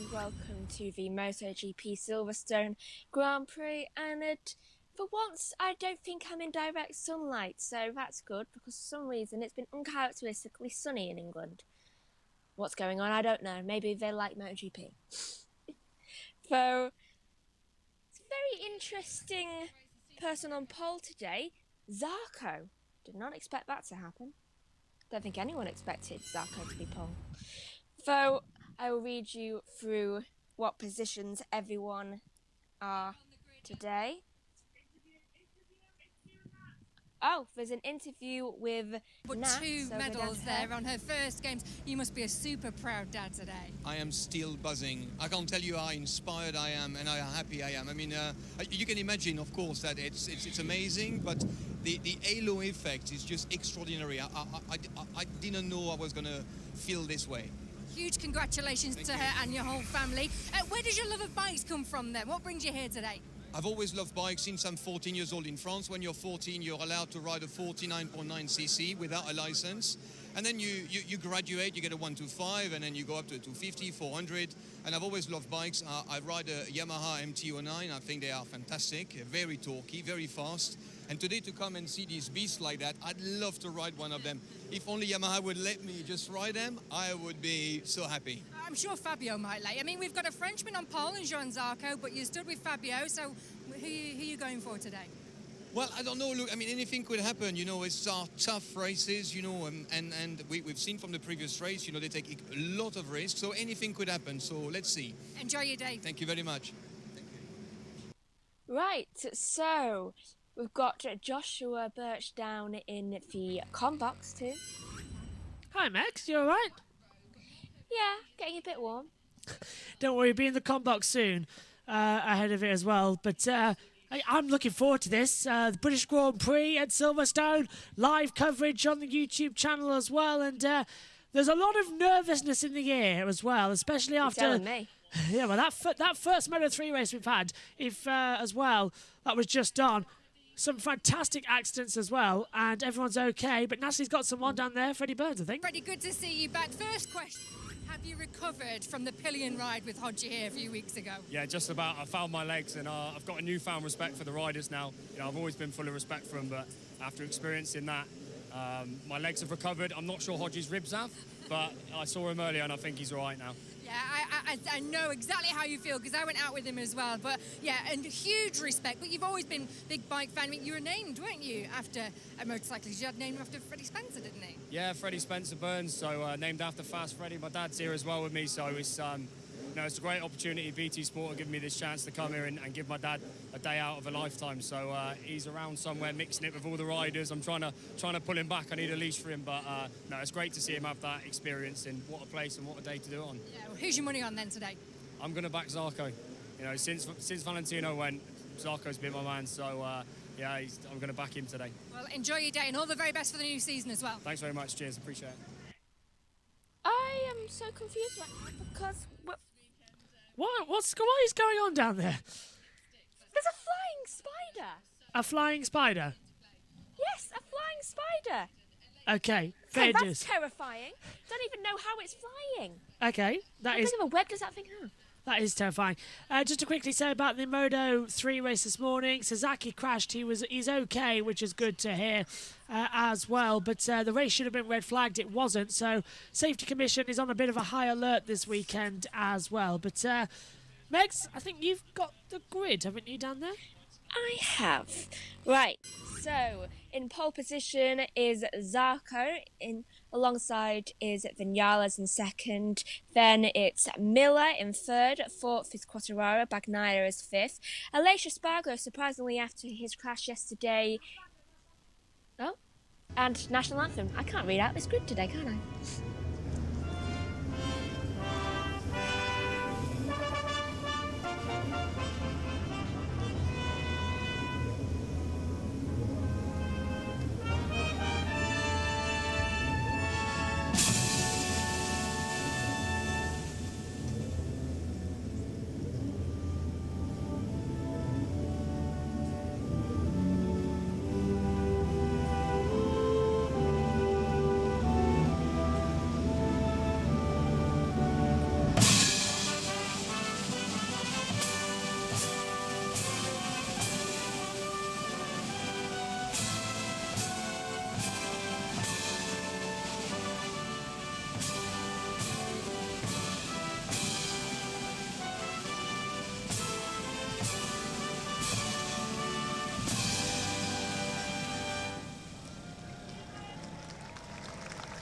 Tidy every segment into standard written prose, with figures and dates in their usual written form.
and welcome to the MotoGP Silverstone Grand Prix. And for once, I don't think I'm in direct sunlight, so that's good because for some reason it's been uncharacteristically sunny in England. What's going on? I don't know. Maybe they like MotoGP. So, it's a very interesting person on pole today, Zarco. Did not expect that to happen. Don't think anyone expected Zarco to be pole. So, I will read you through what positions everyone are today. Oh, there's an interview with Nat. Two medals there on her first games. You must be a super proud dad today. I am still buzzing. I can't tell you how inspired I am and how happy I am. I mean, you can imagine, of course, that it's amazing, but the halo effect is just extraordinary. I didn't know I was going to feel this way. Huge congratulations to her and your whole family. Where does your love of bikes come from then? What brings you here today? I've always loved bikes since I'm 14 years old in France. When you're 14, you're allowed to ride a 49.9cc without a license. And then you graduate, you get a 125, and then you go up to 250, 400. And I've always loved bikes. I ride a Yamaha MT-09. I think they are fantastic, very torquey, very fast. And today to come and see these beasts like that, I'd love to ride one of them. If only Yamaha would let me just ride them, I would be so happy. I'm sure Fabio might let you. I mean, we've got a Frenchman on pole in Jean Zarco, but you stood with Fabio, so who are you going for today? Well, I don't know. Look, I mean, anything could happen. You know, it's tough races, you know, and we've seen from the previous race, you know, they take a lot of risks, so anything could happen. So let's see. Enjoy your day. Thank you very much. Right, so we've got Joshua Burch down in the com box too. Hi, Max. You all right? Yeah, getting a bit warm. Don't worry, be in the com box soon, ahead of it as well. But I'm looking forward to this. The British Grand Prix at Silverstone, live coverage on the YouTube channel as well. And there's a lot of nervousness in the air as well, especially after... You're telling me. Yeah, well, that first Moto3 race we've had, as well, that was just on. Some fantastic accidents as well, and everyone's okay. But Natalie's got someone down there, Freddie Burns, I think. Freddie, good to see you back. First question. Have you recovered from the pillion ride with Hodgie here a few weeks ago? Yeah, just about. I found my legs, and I've got a newfound respect for the riders now. You know, I've always been full of respect for them, but after experiencing that, my legs have recovered. I'm not sure Hodgie's ribs have, but I saw him earlier, and I think he's all right now. Yeah, I know exactly how you feel because I went out with him as well. But yeah, and huge respect. But you've always been a big bike fan. I mean, you were named, weren't you, after a motorcyclist? You had named after Freddie Spencer, didn't he? Yeah, Freddie Spencer Burns. So named after Fast Freddie. My dad's here as well with me. So it's it's a great opportunity. BT Sport have given me this chance to come here and give my dad a day out of a lifetime. So he's around somewhere mixing it with all the riders. I'm trying to pull him back. I need a leash for him, but no, it's great to see him have that experience. And what a place and what a day to do it on. Yeah, well, who's your money on then today? I'm going to back Zarco. You know, since Valentino went, Zarco's been my man. So yeah, I'm going to back him today. Well, enjoy your day and all the very best for the new season as well. Thanks very much. Cheers. Appreciate it. I am so confused right now because What is going on down there? there's a flying spider. A flying spider? Yes, a flying spider. Okay, So fair that's dues. terrifying. Don't even know how it's flying. Okay, that How is big of a web does that thing have? That is terrifying. Just to quickly say about the Moto3 race this morning, Sasaki crashed. He's okay, which is good to hear as well. But the race should have been red flagged. It wasn't. So Safety Commission is on a bit of a high alert this weekend as well. But Megs, I think you've got the grid, haven't you, down there? I have. Right, so in pole position is Zarco, alongside is Vinales in second, then it's Miller in third, fourth is Quartararo, Bagnaia is fifth, Aleix Espargaro, surprisingly after his crash yesterday, and National Anthem. I can't read out this grid today, can I?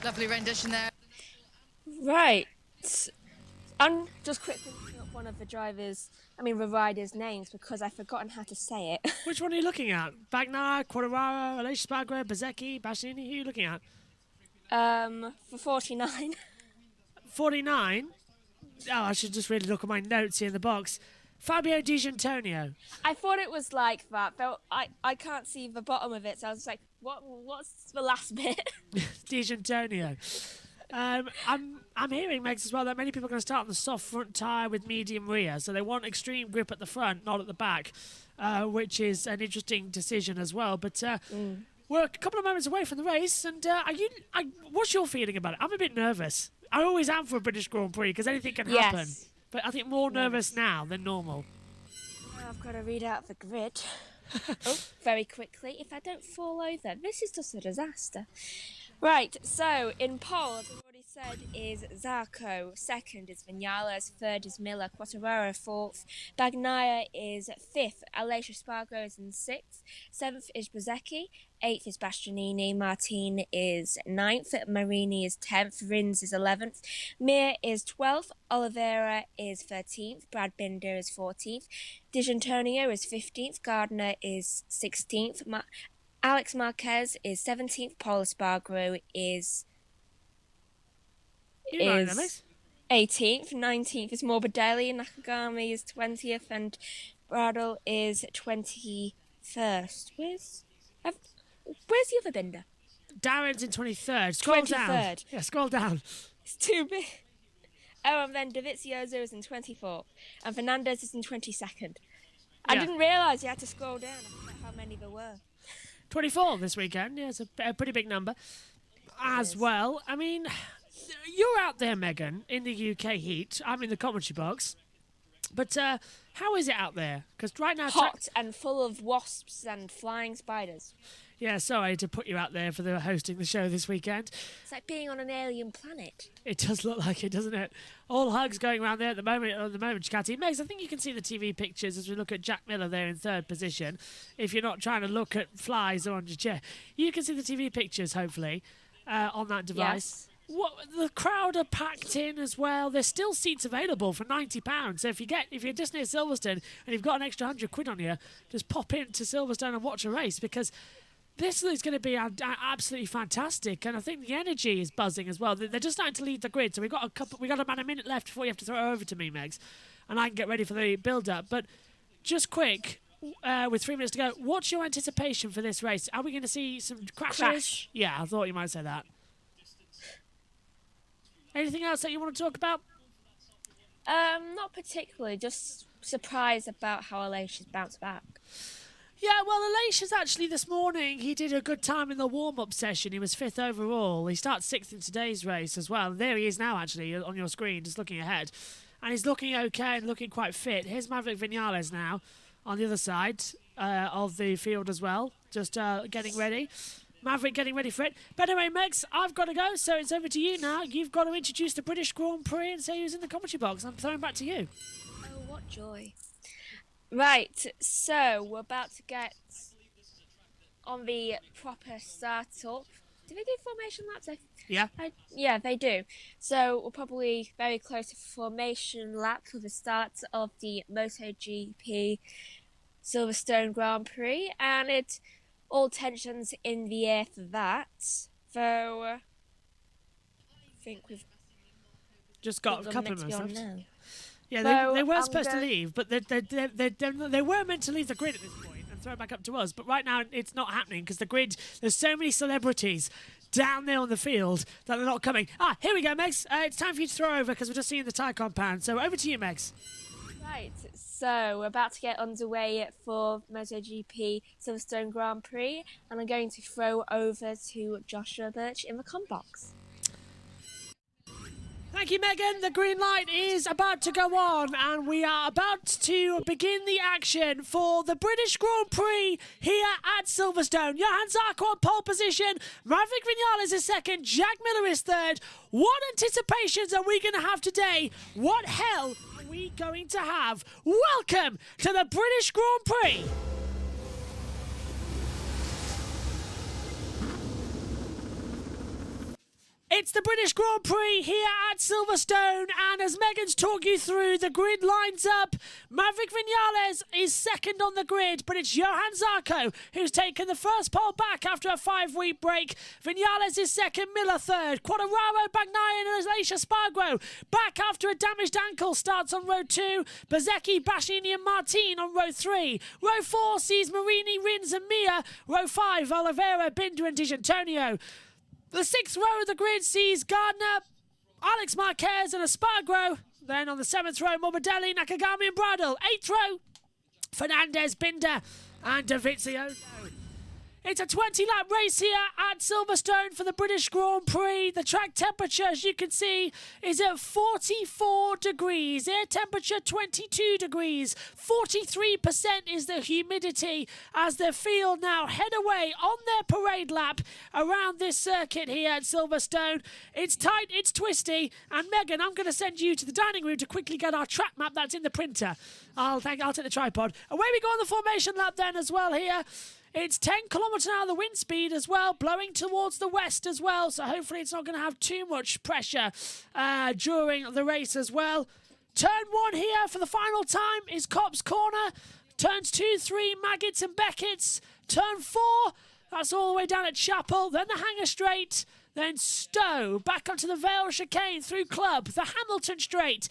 Lovely rendition there. Right. I'm just quickly looking up one of the riders' names because I've forgotten how to say it. Which one are you looking at? Bagnaia, Quartararo, Aleix Spargo, Bezzecchi, Bastianini? Who are you looking at? For 49. 49? Oh, I should just really look at my notes here in the box. Fabio Di Giannantonio. I thought it was like that, but I can't see the bottom of it, so I was like, what's the last bit? Di Giannantonio. I'm hearing, Megs, as well, that many people are going to start on the soft front tyre with medium rear, so they want extreme grip at the front, not at the back, which is an interesting decision as well. But we're a couple of moments away from the race, and what's your feeling about it? I'm a bit nervous. I always am for a British Grand Prix because anything can happen. Yes. But I think more nervous now than normal. I've got to read out the grid. Very quickly, if I don't fall over. This is just a disaster. Right, so in pole, as I've already said, is Zarco. Second is Vinales. Third is Miller. Quartararo fourth. Bagnaia is fifth. Aleix Spargo is in sixth. Seventh is Bezzecchi. Eighth is Bastianini. Martin is ninth. Marini is 10th. Rins is 11th. Mir is 12th. Oliveira is 13th. Brad Binder is 14th. Di Giannantonio is 15th. Gardner is 16th. Alex Marquez is 17th. Paul Espargaro is 18th. 19th is Morbidelli. Nakagami is 20th. And Bradle is 21st. Where's the other Binder? Darren's in 23rd. Scroll down. 23rd. Yeah, scroll down. It's too big. Oh, and then Dovizioso is in 24th. And Fernandez is in 22nd. I didn't realise you had to scroll down. I forgot how many there were. 24 this weekend. Yeah, it's a pretty big number as well. I mean, you're out there, Megan, in the UK heat. I'm in the commentary box. But how is it out there? Because right now... Hot and full of wasps and flying spiders. Yeah, sorry to put you out there for hosting the show this weekend. It's like being on an alien planet. It does look like it, doesn't it? All hugs going around there at the moment, Chikati. Megs, I think you can see the TV pictures as we look at Jack Miller there in third position. If you're not trying to look at flies on your chair, you can see the TV pictures, hopefully, on that device. Yes. The crowd are packed in as well. There's still seats available for £90. So if you're just near Silverstone and you've got an extra £100 on you, just pop into Silverstone and watch a race because this is going to be absolutely fantastic, and I think the energy is buzzing as well. They're just starting to lead the grid, so we got about a minute left before you have to throw it over to me, Megs, and I can get ready for the build-up. But just quick, with 3 minutes to go, what's your anticipation for this race? Are we going to see some crashes? Crash. Yeah, I thought you might say that. Anything else that you want to talk about? Not particularly. Just surprised about how Aleix has bounced back. Yeah, well, Aleix is actually this morning, he did a good time in the warm-up session. He was 5th overall. He starts 6th in today's race as well. And there he is now, actually, on your screen, just looking ahead. And he's looking okay and looking quite fit. Here's Maverick Vinales now on the other side of the field as well, just getting ready. Maverick getting ready for it. But anyway, Megs, I've got to go, so it's over to you now. You've got to introduce the British Grand Prix and say who's in the commentary box. I'm throwing back to you. Oh, what joy. Right, so we're about to get on the proper start-up. Do they do formation laps? Yeah. Yeah, they do. So we're probably very close to formation lap for the start of the MotoGP Silverstone Grand Prix, and it's all tensions in the air for that. So I think we've just got a couple of minutes left. now. Yeah, So they were supposed to leave, but they were meant to leave the grid at this point and throw it back up to us. But right now, it's not happening because the grid, there's so many celebrities down there on the field that they're not coming. Here we go, Megs. It's time for you to throw over because we're just seeing the tyre compound. So over to you, Megs. Right, so we're about to get underway for MotoGP Silverstone Grand Prix, and I'm going to throw over to Joshua Burch in the com box. Thank you, Megan. The green light is about to go on, and we are about to begin the action for the British Grand Prix here at Silverstone. Johan Zarco on pole position, Maverick Vinales is second, Jack Miller is third. What anticipations are we going to have today? What hell are we going to have? Welcome to the British Grand Prix. It's the British Grand Prix here at Silverstone, and as Megan's talked you through, the grid lines up. Maverick Vinales is second on the grid, but it's Johan Zarco who's taken the first pole back after a 5-week break. Vinales is second, Miller third. Quartararo, Bagnaia and Aleix Espargaro back after a damaged ankle starts on row 2. Bezzecchi, Bassini and Martin on row 3. Row 4 sees Marini, Rins and Mia. Row 5, Oliveira, Binder and Di Giannantonio. The 6th row of the grid sees Gardner, Alex Marquez and Espargaro. Then on the 7th row, Morbidelli, Nakagami and Bradl. 8th row, Fernandez, Binder and Dovizioso. It's a 20-lap race here at Silverstone for the British Grand Prix. The track temperature, as you can see, is at 44 degrees. Air temperature, 22 degrees. 43% is the humidity as the field now head away on their parade lap around this circuit here at Silverstone. It's tight, it's twisty. And Megan, I'm going to send you to the dining room to quickly get our track map that's in the printer. I'll take the tripod. Away we go on the formation lap then as well here. It's 10 kilometres an hour the wind speed as well, blowing towards the west as well, so hopefully it's not going to have too much pressure during the race as well. Turn 1 here for the final time is Copse Corner. Turns 2, 3, Maggots and Beckett's. Turn 4, that's all the way down at Chapel. Then the Hanger Straight. Then Stowe, back onto the Vale Chicane through Club, the Hamilton Straight,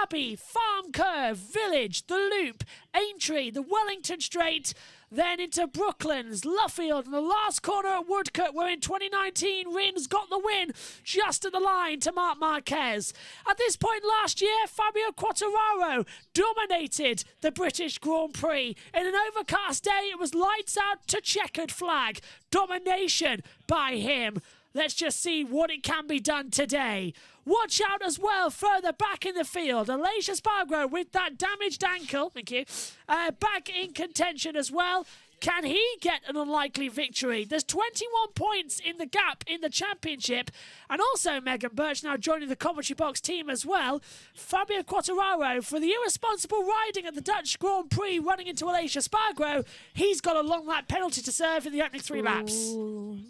Abbey, Farm Curve, Village, the Loop, Aintree, the Wellington Straight, then into Brooklands, Luffield, and the last corner at Woodcote, where in 2019 Rins got the win just at the line to Marc Marquez. At this point last year, Fabio Quartararo dominated the British Grand Prix. In an overcast day, it was lights out to checkered flag. Domination by him. Let's just see what it can be done today. Watch out as well further back in the field. Aleix Espargaro with that damaged ankle, thank you, back in contention as well. Can he get an unlikely victory? There's 21 points in the gap in the championship. And also Megan Burch now joining the commentary box team as well. Fabio Quartararo for the irresponsible riding at the Dutch Grand Prix running into Aleix Espargaro. He's got a long lap penalty to serve in the opening 3 laps.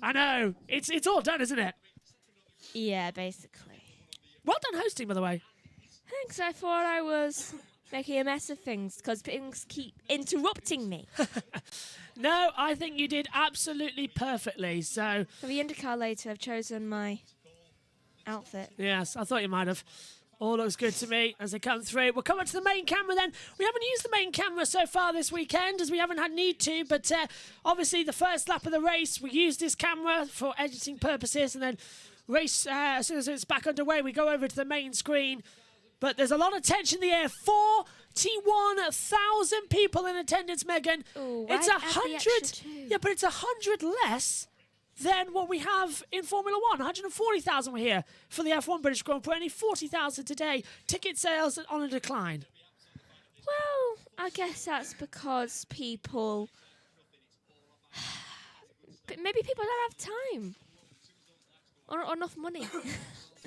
I know. It's all done, isn't it? Yeah, basically. Well done hosting, by the way. Thanks, I thought I was making a mess of things because things keep interrupting me. No, I think you did absolutely perfectly. So For the IndyCar later, I've chosen my outfit. yes, I thought you might have. All looks good to me as they come through. We'll come up to the main camera then. We haven't used the main camera so far this weekend as we haven't had need to, but obviously the first lap of the race, we used this camera for editing purposes, and then race, as soon as it's back underway, we go over to the main screen. But there's a lot of tension in the air. 41,000 people in attendance, Megan. Ooh, it's right, 100. Yeah, but it's 100 less than what we have in Formula 1. 140,000 were here for the F1 British Grand Prix. Only 40,000 today. Ticket sales on a decline. Well, I guess that's because people... Maybe people don't have time. Or enough money.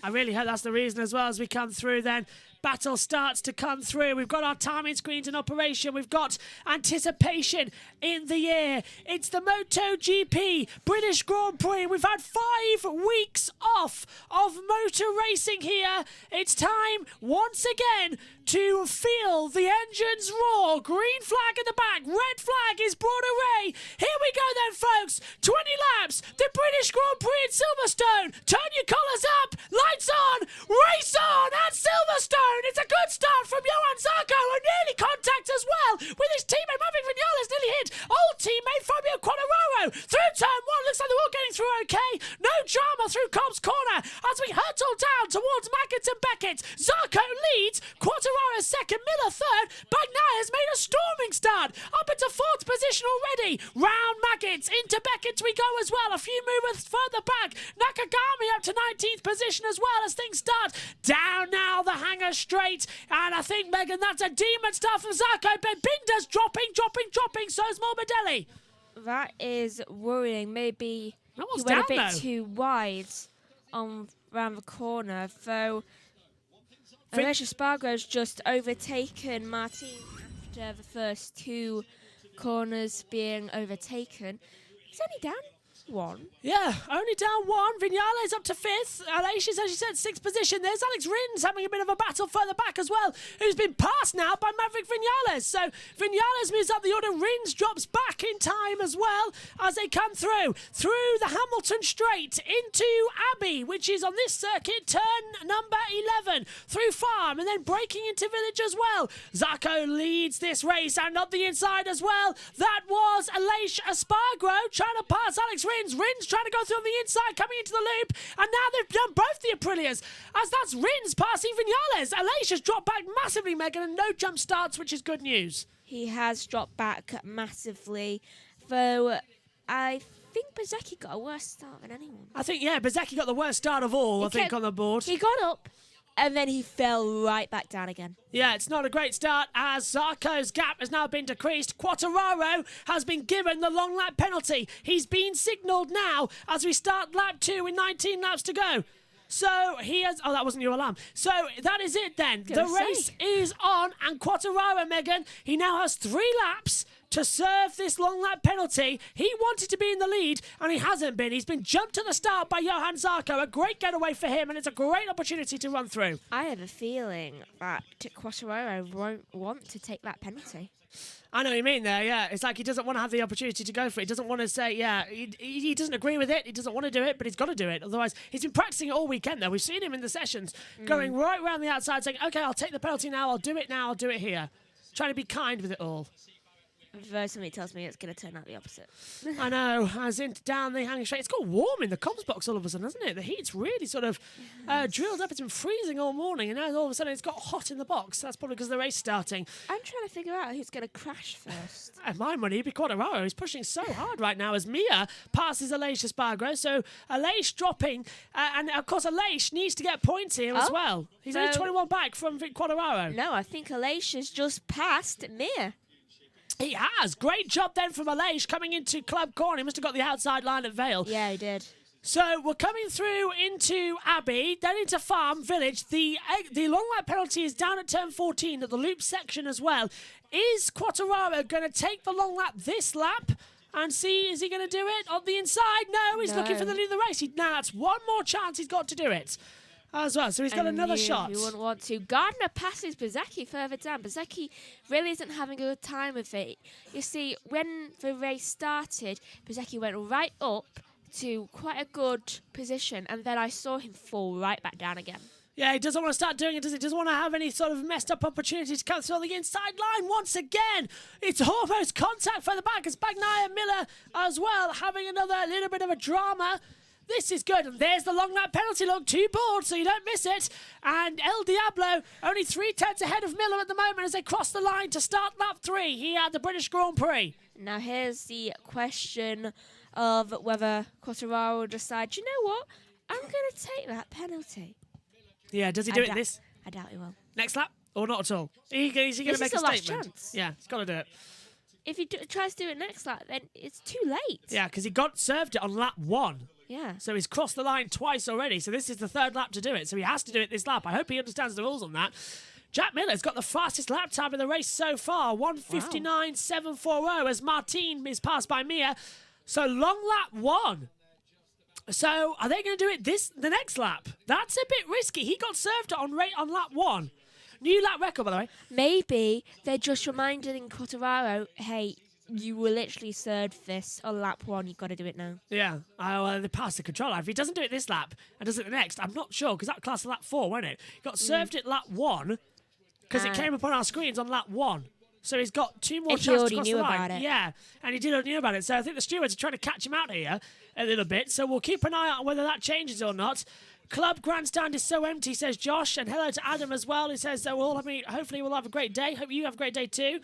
I really hope that's the reason as well as we come through then. Battle starts to come through. We've got our timing screens in operation. We've got anticipation in the air. It's the MotoGP British Grand Prix. We've had 5 weeks off of motor racing here. It's time once again to feel the engines roar. Green flag in the back. Red flag is brought away. Here we go then, folks. 20 laps. The British Grand Prix at Silverstone. Turn your collars up. Lights on. Race on at Silverstone. It's a good start from Johan Zarco, who nearly contact as well with his teammate Maverick Vinales, nearly hit old teammate Fabio Quartararo through turn 1. Looks like they're all getting through okay. No drama through Cobb's corner as we hurtle down towards Maggots and Beckett. Zarco leads, Quartararo second, Miller third. Bagnaia has made a storming start up into 4th position already. Round Maggots, into Beckett we go as well. A few movers further back. Nakagami up to 19th position as well as things start. Down now the Hanger Straight, and I think, Megan, that's a demon start from Zarco, but Binder's dropping, so's Morbidelli. That is worrying. Maybe he went down, a bit though. too wide around the corner, though Aleix Espargaro's just overtaken Martin after the first 2 corners being overtaken. He's only down one. Yeah, only down one. Viñales up to 5th. Aleix is, as you said, 6th position. There's Alex Rins having a bit of a battle further back as well, who's been passed now by Maverick Viñales. So Viñales moves up the order. Rins drops back in time as well as they come through the Hamilton Straight into Abbey, which is on this circuit, turn number 11, through Farm, and then breaking into Village as well. Zarco leads this race, and up the inside as well. That was Aleix Espargro trying to pass Alex Rins. Rins trying to go through on the inside, coming into the loop, and now they've done both the Aprilias, as that's Rins passing Viñales. Aleix has dropped back massively, Megan, and no jump starts, which is good news. He has dropped back massively, though I think Bezzecchi got a worse start than anyone. I think, yeah, Bezzecchi got the worst start of all, on the board. He got up, and then he fell right back down again. Yeah, it's not a great start as Zarco's gap has now been decreased. Quartararo has been given the long lap penalty. He's been signalled now as we start lap 2 with 19 laps to go. So he has... Oh, that wasn't your alarm. So that is it then. The race is on, and Quartararo, Megan, he now has 3 laps to serve this long lap penalty. He wanted to be in the lead, and he hasn't been. He's been jumped at the start by Johan Zarco. A great getaway for him, and it's a great opportunity to run through. I have a feeling that Quartararo won't want to take that penalty. I know what you mean there, yeah. It's like he doesn't want to have the opportunity to go for it. He doesn't want to say, yeah, he doesn't agree with it. He doesn't want to do it, but he's got to do it. Otherwise, he's been practicing it all weekend, though. We've seen him in the sessions going right around the outside saying, OK, I'll take the penalty now. I'll do it now. I'll do it here. Trying to be kind with it all. Though somebody tells me it's going to turn out the opposite. I know, as in down the hanging straight. It's got warm in the comms box all of a sudden, hasn't it? The heat's really sort of drilled up. It's been freezing all morning, and now all of a sudden it's got hot in the box. That's probably because the race starting. I'm trying to figure out who's going to crash first. And my money would be Quartararo. He's pushing so hard right now as Mia passes Aleix Espargro. So Aleix dropping, and of course Aleix needs to get points here as well. He's only 21 back from Quartararo. No, I think Aleix has just passed Mia. He has. Great job then from Aleix coming into Club Corner. He must have got the outside line at Vale. Yeah, he did. So we're coming through into Abbey, then into Farm Village. The long lap penalty is down at turn 14 at the loop section as well. Is Quartararo going to take the long lap this lap and see, is he going to do it on the inside? No, he's looking for the lead of the race. Now it's one more chance he's got to do it as well. So he's got another shot. You wouldn't want to. Gardner passes Bezzecchi further down. Bezzecchi really isn't having a good time with it. You see, when the race started, Bezzecchi went right up to quite a good position, and then I saw him fall right back down again. Yeah, he doesn't want to start doing it, does he? Doesn't want to have any sort of messed up opportunity to come through on the inside line once again. It's almost contact further back as Bagnaia Miller as well having another little bit of a drama. This is good. And there's the long lap penalty. Look, 2 boards, so you don't miss it. And El Diablo only 3/10 ahead of Miller at the moment as they cross the line to start lap 3 here at the British Grand Prix. Now here's the question of whether Quartararo will decide, you know what? I'm going to take that penalty. Yeah, does he do it this? I doubt he will. Next lap? Or not at all? Is he going to make a statement? Last chance. Yeah, he's got to do it. If he tries to do it next lap, then it's too late. Yeah, because he got served it on lap 1. Yeah. So he's crossed the line twice already. So this is the 3rd lap to do it. So he has to do it this lap. I hope he understands the rules on that. Jack Miller's got the fastest lap time in the race so far. 1:59.740 as Martin is passed by Mia. So long lap 1. So are they going to do it the next lap? That's a bit risky. He got served it on lap 1. New lap record, by the way. Maybe they're just reminding Quartararo, hey, you were literally served this on lap 1. You've got to do it now. Yeah. They passed the controller. If he doesn't do it this lap and does it the next, I'm not sure, because that class is lap 4, won't it? He got served it lap 1 because it came up on our screens on lap 1. So he's got 2 more chances to cross the line. About it. Yeah, and he did already know about it. So I think the stewards are trying to catch him out here a little bit. So we'll keep an eye on whether that changes or not. Club grandstand is so empty, says Josh. And hello to Adam as well. He says, hopefully we'll have a great day. Hope you have a great day too.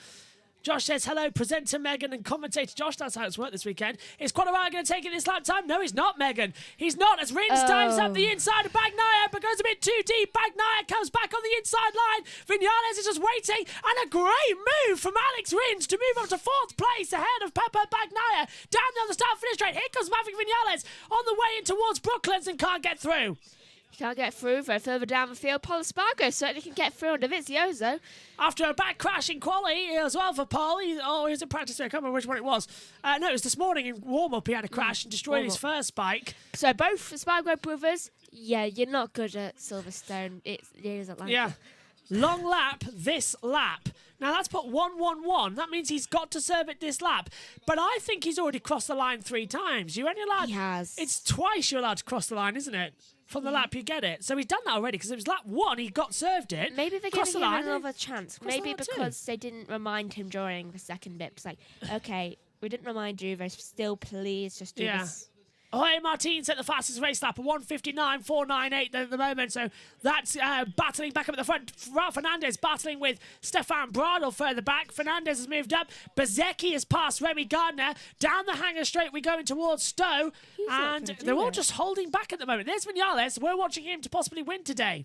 Josh says, hello, presenter Megan and commentator Josh. That's how it's worked this weekend. Is Quartararo going to take it this lap time? No, he's not, Megan. He's not, as Rins times up the inside of Bagnaia, but goes a bit too deep. Bagnaia comes back on the inside line. Viñales is just waiting. And a great move from Alex Rins to move up to 4th place ahead of Pepper Bagnaia. Down the start finish straight. Here comes Maverick Viñales on the way in towards Brooklands and can't get through. He can't get through very further down the field. Paul Espargaro certainly can get through under Vizioso. After a back crash in quali as well for Paul. He was in practice. I can't remember which one it was. No, it was this morning in warm-up. He had a crash and destroyed his first bike. So both Espargaro brothers, you're not good at Silverstone. It isn't like Yeah. Long lap, this lap. Now, that's put 1-1-1. That means he's got to serve it this lap. But I think he's already crossed the line 3 times. You're only allowed... He has. It's twice you're allowed to cross the line, isn't it? From the lap you get it. So he's done that already because it was lap 1, he got served it. Maybe they're giving him another chance. Maybe the line because they didn't remind him during the second bit. It's like, okay, we didn't remind you, but still, please just do this. Jorge Martin set the fastest race lap, 1:59.498 at the moment. So that's battling back up at the front. Ralph Fernandez battling with Stefan Bradl further back. Fernandez has moved up. Bezecchi has passed Remy Gardner. Down the hangar straight we going towards Stowe. And they're all just holding back at the moment. There's Vinales. We're watching him to possibly win today.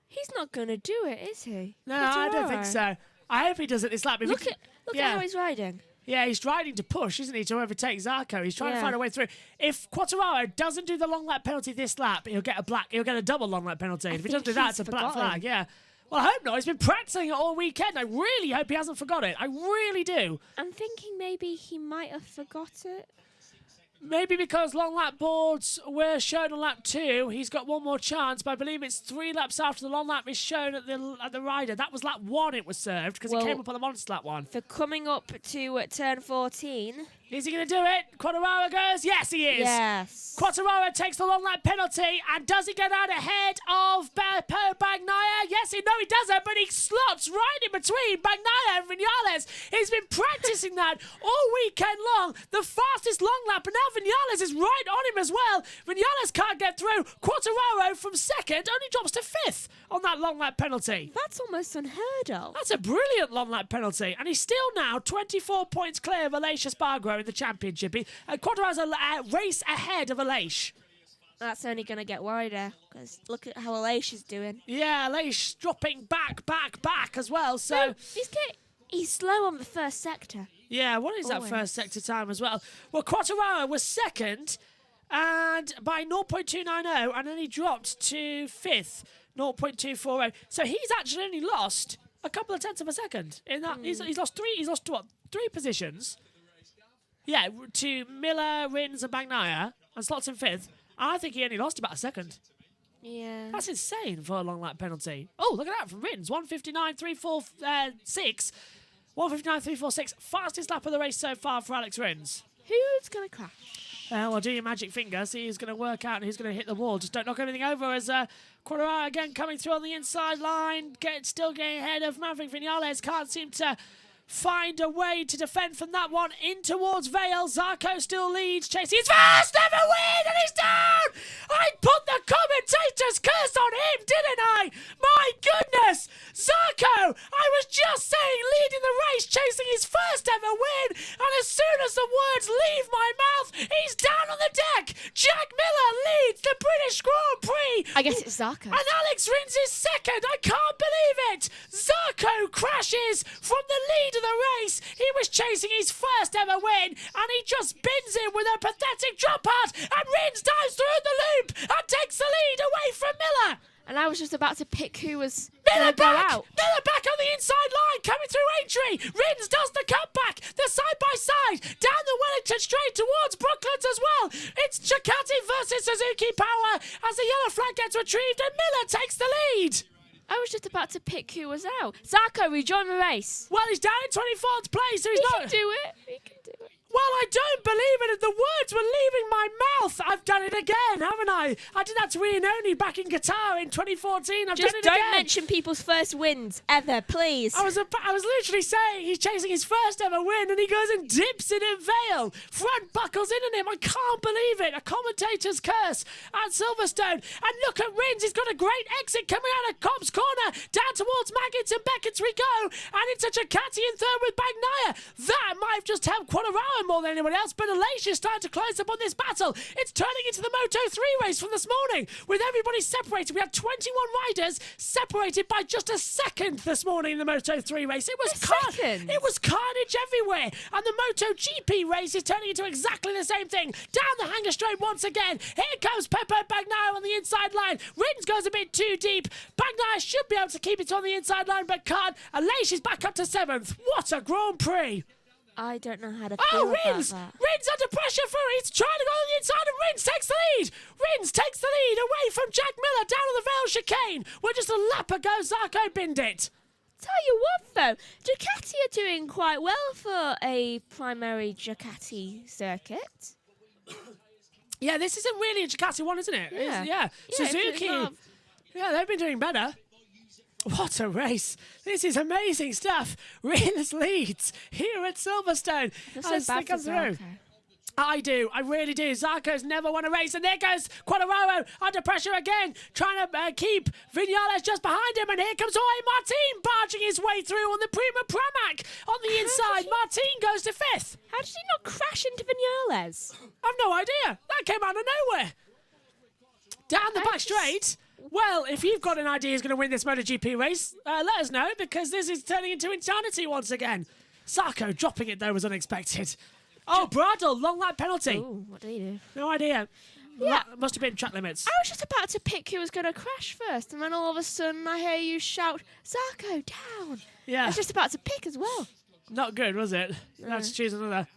He's not going to do it, is he? No, I don't think so. I hope he does it this lap. Look at how he's riding. Yeah, he's riding to push, isn't he, to overtake Zarco. He's trying to find a way through. If Quartararo doesn't do the long lap penalty this lap, he'll get a double long lap penalty. If he doesn't do that, it's a black flag, yeah. Well, I hope not. He's been practicing it all weekend. I really hope he hasn't forgot it. I really do. I'm thinking maybe he might have forgot it. Maybe because long lap boards were shown on lap 2, he's got one more chance, but I believe it's 3 laps after the long lap is shown at the rider. That was lap 1 it was served, because it came up on the monster lap 1. For coming up to turn 14... Is he going to do it? Quartararo goes. Yes, he is. Yes. Quartararo takes the long lap penalty, and does he get out ahead of Bagnaia? Yes, he doesn't, but he slots right in between Bagnaia and Vinales. He's been practicing that all weekend long. The fastest long lap, and now Vinales is right on him as well. Vinales can't get through. Quartararo from second only drops to 5th on that long lap penalty. That's almost unheard of. That's a brilliant long lap penalty, and he's still now 24 points clear of Aleix Espargaro in the championship. Quartararo's a race ahead of Aleix. That's only going to get wider, because look at how Aleix is doing. Yeah, Aleix dropping back as well. So no, he's slow on the first sector. Yeah, what is that first sector time as well? Well, Quartararo was second, and by 0.290, and then he dropped to 5th, 0.240. So he's actually only lost a couple of tenths of a second in that. He's lost 3. He's lost what? 3 positions. Yeah, to Miller, Rins, and Bagnaia, and slots in 5th. I think he only lost about a second. Yeah. That's insane for a long lap penalty. Oh, look at that from Rins. 1:59.346. 1:59.346. Fastest lap of the race so far for Alex Rins. Who's going to crash? Well, do your magic finger. See who's going to work out and who's going to hit the wall. Just don't knock everything over as Quartararo again coming through on the inside line. Still getting ahead of Maverick Vinales. Can't seem to find a way to defend from that one. In towards Vale. Zarco still leads, chasing his first ever win, and he's down! I put the commentator's curse on him, didn't I? My goodness! Zarco, I was just saying, leading the race, chasing his first ever win, and as soon as the words leave my mouth, he's down on the deck! Jack Miller leads the British Grand Prix! I guess it's Zarco. And Alex Rins is second! I can't believe it! Zarco crashes from the lead of the race. He was chasing his first ever win, and he just bins him with a pathetic drop out, and Rins dives through the loop and takes the lead away from Miller. And I was just about to pick who was Miller going to go out. Miller back on the inside line, coming through Aintree. Rins does the comeback. They're side by side, down the Wellington straight towards Brooklands as well. It's Ducati versus Suzuki Power as the yellow flag gets retrieved, and Miller takes the lead. I was just about to pick who was out. Zarco rejoined the race. Well, he's down in 24th place, so he's not... He can do it. He can do it. Well, I don't believe it. The words were leaving my mouth. I've done it again, haven't I? I did that to Iannone back in Qatar in 2014. I've done it again. Just don't mention people's first wins ever, please. I was literally saying he's chasing his first ever win, and he goes and dips it in Vale. Front buckles in on him. I can't believe it. A commentator's curse at Silverstone. And look at Rins. He's got a great exit coming out of Cobb's corner. Down towards Maggotts and Beckett's we go. And it's a Ducati in third with Bagnaia. That might have just helped Quartararo going more than anybody else, but Aleix is starting to close up on this battle. It's turning into the Moto3 race from this morning, with everybody separated. We had 21 riders separated by just a second this morning in the Moto3 race. It was carnage everywhere. And the MotoGP race is turning into exactly the same thing. Down the hanger straight once again. Here comes Pepe Bagnaia on the inside line. Rins goes a bit too deep. Bagnaia should be able to keep it on the inside line, but can't. Aleix is back up to 7th. What a Grand Prix! I don't know how to feel about Rins! that. Rins under pressure for it. He's trying to go on the inside, and Rins takes the lead. Rins takes the lead away from Jack Miller down on the Vale chicane, where just a lap ago Zarco binned it. Tell you what, though, Ducati are doing quite well for a primary Ducati circuit. Yeah, this isn't really a Ducati one, isn't it? Yeah. Yeah. Suzuki. it's not- Yeah, they've been doing better. What a race. This is amazing stuff. Rins leads here at Silverstone. I feel so as they bad for come through. Zarco. I do. I really do. Zarco's never won a race. And there goes Quartararo under pressure again, trying to keep Vinales just behind him. And here comes Jorge Martin barging his way through on the Prima Pramac on the inside. Martin goes to 5th. How did he not crash into Vinales? I've no idea. That came out of nowhere. Down the back straight. Well, if you've got an idea who's going to win this MotoGP race, let us know, because this is turning into insanity once again. Zarco dropping it, though, was unexpected. Oh, Bradle, long lap penalty. Ooh, what did he do? No idea. Yeah. Must have been track limits. I was just about to pick who was going to crash first, and then all of a sudden I hear you shout, Zarco, down. Yeah. I was just about to pick as well. Not good, was it? Let's choose another.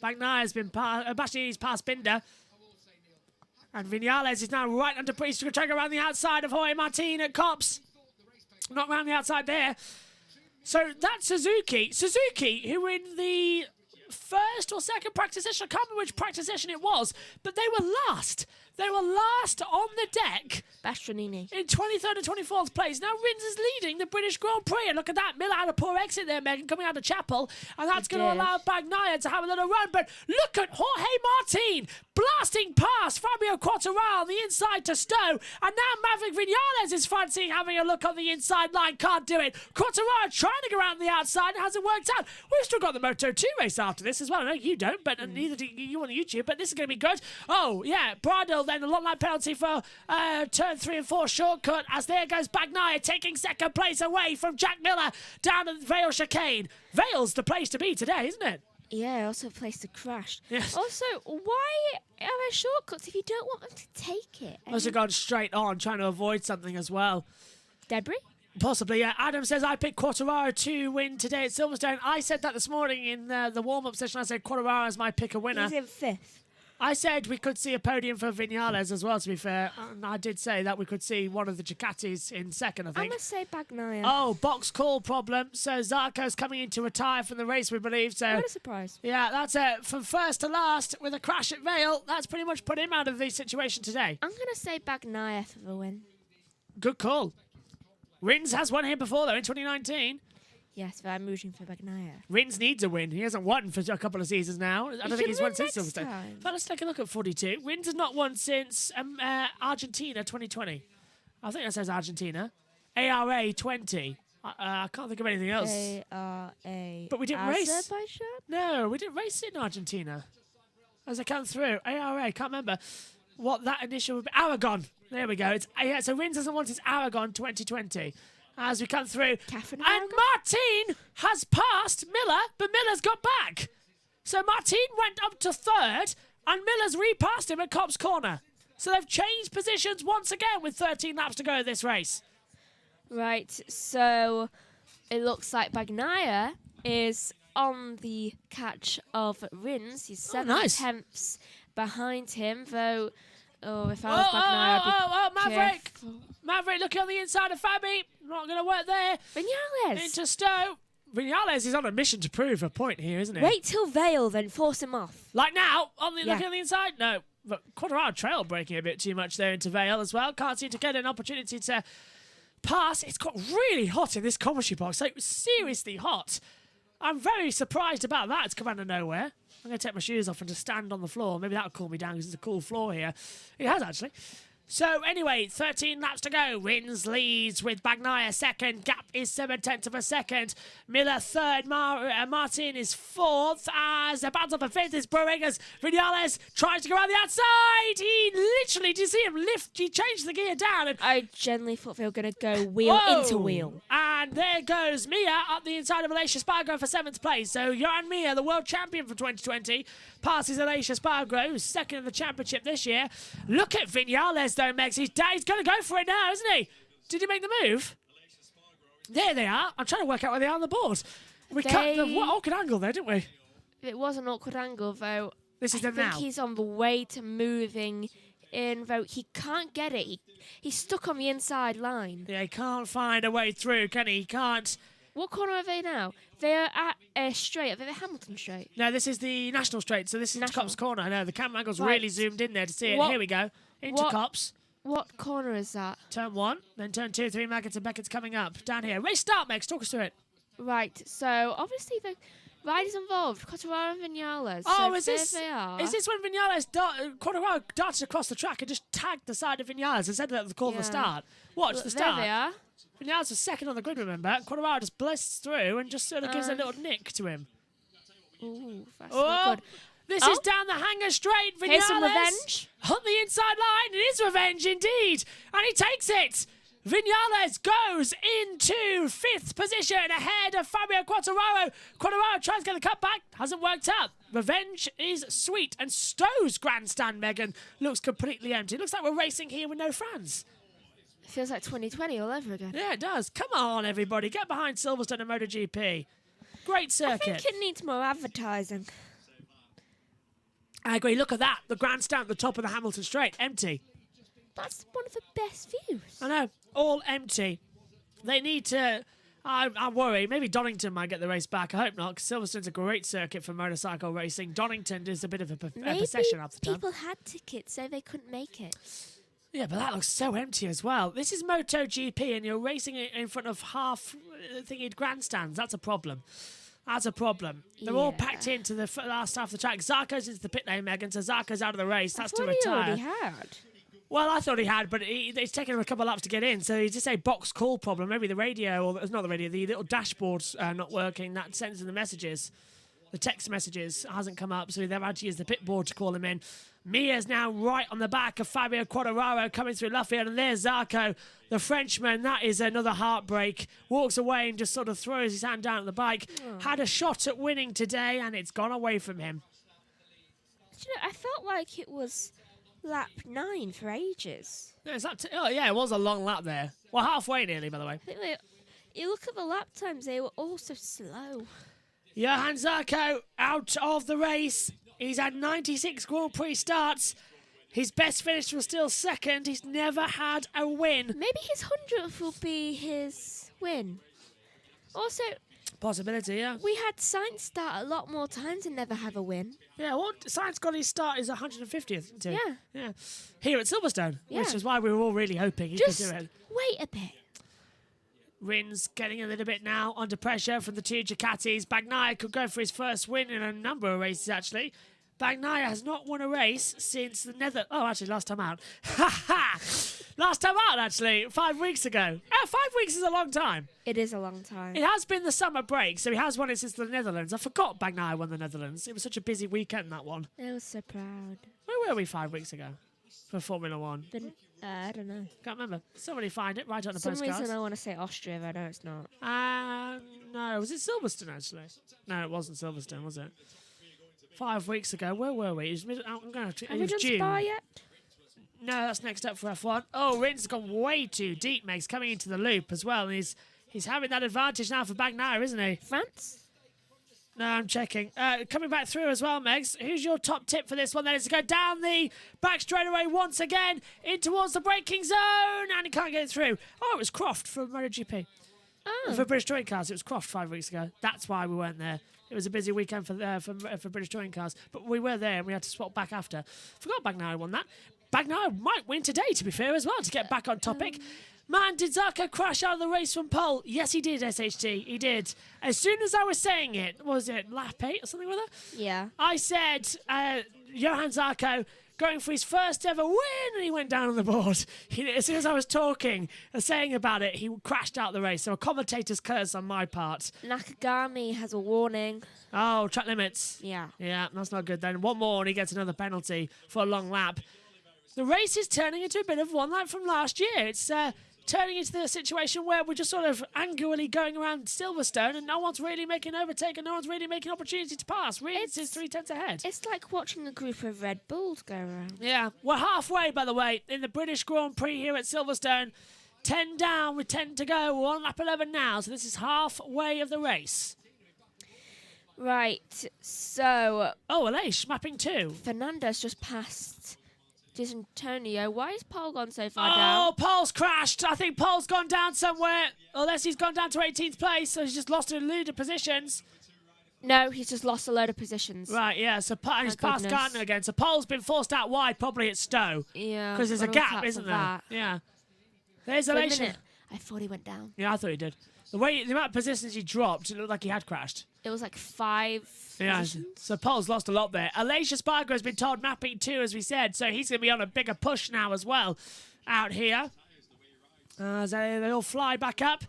Bagnaia's been Bastianini's past Binder. And Vinales is now right under Prix to try around the outside of Jorge Martin at Cops. Not around the outside there. So that's Suzuki. Suzuki, who in the first or second practice session, I can't remember which practice session it was, but they were last. They were last on the deck Bastianini. in 23rd and 24th place. Now Rins is leading the British Grand Prix. And look at that. Miller had a poor exit there, Megan, coming out of Chapel. And that's going to did. allow Bagnaia to have a little run. But look at Jorge Martin blasting past Fabio Quartararo on the inside to Stowe. And now Maverick Vinales is fancying having a look on the inside line. Can't do it. Quartararo trying to go around the outside. It hasn't worked out. We've still got the Moto2 race after this as well. I know you don't, but neither do you on YouTube. But this is going to be good. Oh, yeah. Bradle then a long line penalty for turn 3 and 4 shortcut, as there goes Bagnaia taking second place away from Jack Miller down at Vale chicane. Vale's the place to be today, isn't it? Yeah, also a place to crash. Yes. Also, why are there shortcuts if you don't want them to take it? Must have gone straight on, trying to avoid something as well. Debris? Possibly, yeah. Adam says, I picked Quartararo to win today at Silverstone. I said that this morning in the warm-up session. I said Quartararo is my pick a winner. He's in 5th. I said we could see a podium for Vinales as well, to be fair. And I did say that we could see one of the Ducatis in second, I I'm think. going to say Bagnaia. Oh, box call problem. So Zarco's coming in to retire from the race, we believe. So What a surprise. yeah, that's it. From first to last with a crash at Vale, that's pretty much put him out of the situation today. I'm going to say Bagnaia for the win. Good call. Rins has won here before, though, in 2019. Yes, but I'm rooting for Bagnaia. Rins needs a win. He hasn't won for a couple of seasons now. I don't think can he's won win since next Silverstone. time. But let's take a look at 42. Rins has not won since Argentina 2020. I think that says Argentina. ARA 20. I can't think of anything else. ARA. But we didn't race. Azerbaijan? No, we didn't race in Argentina. As I come through, ARA, can't remember what that initial would be. Aragon. There we go. So Rins hasn't won since Aragon 2020. As we come through. Catherine And Aragon? Martin has passed Miller, but Miller's got back. So Martin went up to 3rd, and Miller's repassed him at Copse Corner. So they've changed positions once again with 13 laps to go this race. Right, so it looks like Bagnaia is on the catch of Rins. He's 7 nice. tenths behind him, though. Oh, if I was Bagnaia, I'd be Maverick. careful. Maverick looking on the inside of Fabi. Not going to work there. Vinales. Into Stowe. Vinales is on a mission to prove a point here, isn't he? Wait till Vale, then force him off. Like now, Yeah. looking on the inside? No. But Quartararo trail breaking a bit too much there into Vale as well. Can't seem to get an opportunity to pass. It's got really hot in this commentary box. Like, seriously hot. I'm very surprised about that. It's come out of nowhere. I'm going to take my shoes off and just stand on the floor. Maybe that'll cool me down because it's a cool floor here. It has, actually. So anyway, 13 laps to go. Rins leads with Bagnaia second. Gap is 7/10 of a second. Miller third. Martin is fourth. As the battle for fifth is brewing as Vinales tries to go around the outside. He literally, did you see him lift? He changed the gear down. And I generally thought they were going to go wheel into wheel. And there goes Mia up the inside of Alicia Spargo for 7th place. So Johan Mia, the world champion from 2020, passes Alicia Spargo, who's second in the championship this year. Look at Vinales though, Megs. He's going to go for it now, isn't he? Did he make the move? There they are. I'm trying to work out where they are on the board. We cut the awkward angle there, didn't we? It was an awkward angle, though. This is I them think now. he's on the way to moving in, though. He can't get it. He's stuck on the inside line. Yeah, he can't find a way through, can he? He can't. What corner are they now? They're at a straight. Are they the Hamilton straight? No, this is the National Straight, so this is National. Copse Corner. I know, the camera angle's Right. really zoomed in there to see it. What- Here we go. Into what- Copse. What corner is that? Turn 1, then turn 2, 3, Maggots and Beckett's coming up. Down here. Race start, Megs. Talk us through it. Right, so obviously the riders involved, Cotteraro and Vinales. Oh, so is there this they are. is this when Vinales Quadraro darted across the track and just tagged the side of Vinales and said that the call for Yeah. the start? Watch the There start. they are. Vinales was second on the grid, remember? Quadraro just blasts through and just sort of gives a little nick to him. Ooh, that's Oh, not good. this Oh. is down the hanger straight. Vinales Here's some revenge. on the inside line. It is revenge indeed, and he takes it. Vinales goes into 5th position ahead of Fabio Quattararo. Quattararo tries to get the cut back. Hasn't worked out. Revenge is sweet. And Stowe's grandstand, Megan, looks completely empty. Looks like we're racing here with no fans. It feels like 2020 all over again. Yeah, it does. Come on, everybody. Get behind Silverstone and MotoGP. Great I circuit. think it needs more advertising. I agree. Look at that. The grandstand at the top of the Hamilton Straight. Empty. That's one of the best views. I know. All empty. They need to... I worry. Maybe Donington might get the race back. I hope not, because Silverstone's a great circuit for motorcycle racing. Donington is a bit of a Maybe possession half the time. people had tickets, so they couldn't make it. Yeah, but that looks so empty as well. This is MotoGP, and you're racing it in front of half thingy grandstands. That's a problem. That's a problem. They're all Yeah. packed into the last half of the track. Zarco's into the pit lane, Megan, so Zarco's out of the race. That's I to thought he retire. already had. Well, I thought he had, but it's taken him a couple of laps to get in. So he just a box call problem. Maybe the radio, or not the radio, the little dashboard's not working. That sends in the messages. The text messages hasn't come up, so they've had to use the pit board to call him in. Mia's now right on the back of Fabio Quattararo coming through Luffield, and there's Zarco, the Frenchman. That is another heartbreak. Walks away and just sort of throws his hand down at the bike. Had a shot at winning today, and it's gone away from him. Do you know, I felt like it was lap 9 for ages. Yeah, it was a long lap there. Well, halfway nearly, by the way. I think you look at the lap times, they were all so slow. Johan Zarco out of the race. He's had 96 Grand Prix starts. His best finish was still second. He's never had a win. Maybe his 100th will be his win. Also, Possibility, yeah. we had Sainz start a lot more times and never have a win. Yeah, what Sainz got his start is 150th. Too. Yeah. Yeah. Here at Silverstone, which Yeah. is why we were all really hoping he Just could do it. wait a bit. Rins getting a little bit now under pressure from the two Ducatis. Bagnaia could go for his first win in a number of races, actually. Bagnaia has not won a race since the actually, last time out. Ha ha! Last time out, actually, 5 weeks ago. 5 weeks is a long time. It is a long time. It has been the summer break, so he has won it since the Netherlands. I forgot Bagnaia won the Netherlands. It was such a busy weekend, that one. I was so proud. Where were we 5 weeks ago for Formula One? But I don't know. Can't remember. Somebody find it, write it on the For some postcards. reason I want to say Austria, but I know it's not. No, was it Silverstone, actually? No, it wasn't Silverstone, was it? 5 weeks ago. Where were we? It was I'm going to. Have It we was done June. Spa yet? No, that's next up for F1. Oh, Rins has gone way too deep, Megs, coming into the loop as well. And he's having that advantage now for Bagnaia, isn't he? France? No, I'm checking. Coming back through as well, Megs. Who's your top tip for this one? Then is to go down the back straightaway once again in towards the braking zone, and he can't get it through. Oh, it was Croft from MotoGP. Oh. For British Touring Cars, it was Croft 5 weeks ago. That's why we weren't there. It was a busy weekend for British Touring Cars, but we were there and we had to swap back after. Forgot Bagnaia won that. Bagnaia might win today, to be fair, as well, to get back on topic. Man, did Zarco crash out of the race from pole? Yes, he did, SHT. He did. As soon as I was saying it, was it lap 8 or something like that? Yeah. I said, Johan Zarco going for his first ever win, and he went down on the board. As soon as I was talking, saying about it, he crashed out the race. So a commentator's curse on my part. Nakagami has a warning. Oh, track limits. Yeah. Yeah, that's not good then. One more and he gets another penalty for a long lap. The race is turning into a bit of one like from last year. It's turning into the situation where we're just sort of angrily going around Silverstone and no one's really making overtake and no one's really making opportunity to pass. Reeds is 3/10 ahead. It's like watching a group of Red Bulls go around. Yeah, we're halfway, by the way, in the British Grand Prix here at Silverstone. 10 down with 10 to go. We're on lap 11 now, so this is halfway of the race. Right, so... Oh, Aleix, mapping 2. Fernando's just passed Antonio. Why is Paul gone so far Oh, down? Paul's crashed. I think Paul's gone down somewhere. Unless he's gone down to 18th place, so he's just lost a load of positions. No, he's just lost a load of positions. Right, yeah, so he's passed goodness. Gardner again. So Paul's been forced out wide, probably at Stowe. Yeah. Because there's a gotta look gap, out isn't for there? that. Yeah. There's For a Aleix. minute, I thought he went down. Yeah, I thought he did. The amount of positions he dropped, it looked like he had crashed. It was like 5 Yeah, positions. so Paul's lost a lot there. Aleix Spargo has been told mapping 2, as we said, so he's going to be on a bigger push now as well out here. As they all fly back up.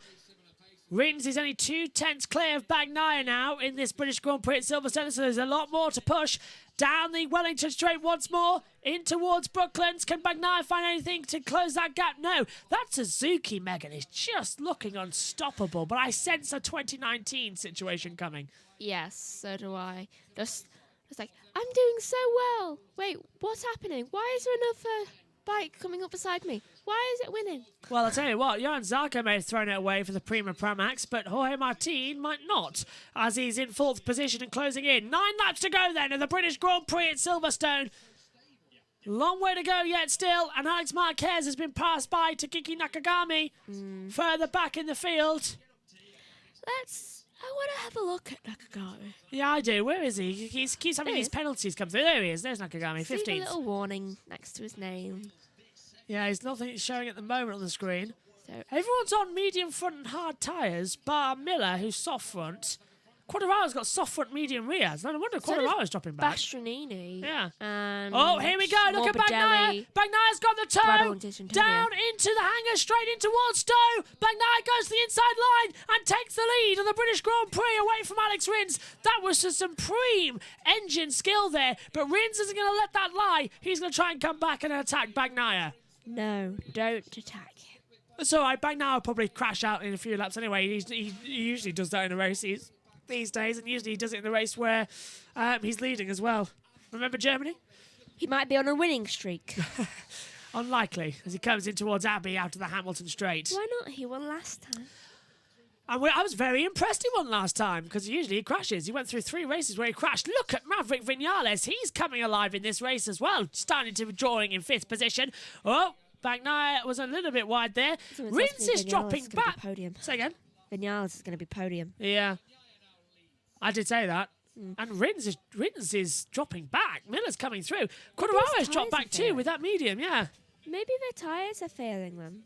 Rins is only 2/10 clear of Bagnaia now in this British Grand Prix at Silverstone, so there's a lot more to push. Down the Wellington Straight once more, in towards Brooklands. Can Bagnaia find anything to close that gap? No, that Suzuki, Megan, is just looking unstoppable, but I sense a 2019 situation coming. Yes, so do I. Just like, I'm doing so well. Wait, what's happening? Why is there another bike coming up beside me? Why is it winning? Well, I'll tell you what, Johan Zarco may have thrown it away for the Prima Pramax, but Jorge Martin might not, as he's in 4th position and closing in. 9 laps to go then in the British Grand Prix at Silverstone. Long way to go yet still, and Alex Marquez has been passed by Takiki Nakagami further back in the field. I want to have a look at Nakagami. Yeah, I do. Where is he? He keeps having There he these is. penalties come through. There he is. There's Nakagami, See the 15th. little warning next to his name. Yeah, he's nothing showing at the moment on the screen. So Everyone's on medium front and hard tyres, bar Miller, who's soft front. Quadraro's got soft front, medium rears. No wonder So does Quadraro's dropping back. Bastianini. Yeah. And Oh, here we go. Look at Bagnaia. Morbidelli. Bagnaia's got the Brad toe. Ortiz and Antonio. Down into the hanger, straight in towards Stowe. Bagnaia goes to the inside line and takes the lead on the British Grand Prix away from Alex Rins. That was a supreme engine skill there, but Rins isn't going to let that lie. He's going to try and come back and attack Bagnaia. No, don't attack him. It's all right. Bagnaia will probably crash out in a few laps anyway. He usually does that in a race these days, and usually he does it in the race where he's leading as well. Remember Germany? He might be on a winning streak. Unlikely, as he comes in towards Abbey out of the Hamilton Straight. Why not? He won last time. And I was very impressed he won last time, because usually he crashes. He went through 3 races where he crashed. Look at Maverick Vinales. He's coming alive in this race as well. Starting to drawing in 5th position. Oh, Bagnaia was a little bit wide there. Rins is dropping back. Podium. Say again? Vinales is going to be podium. Yeah. I did say that. And Rins is dropping back. Miller's coming through. Quadraro's dropped back too with that medium, yeah. Maybe their tyres are failing them.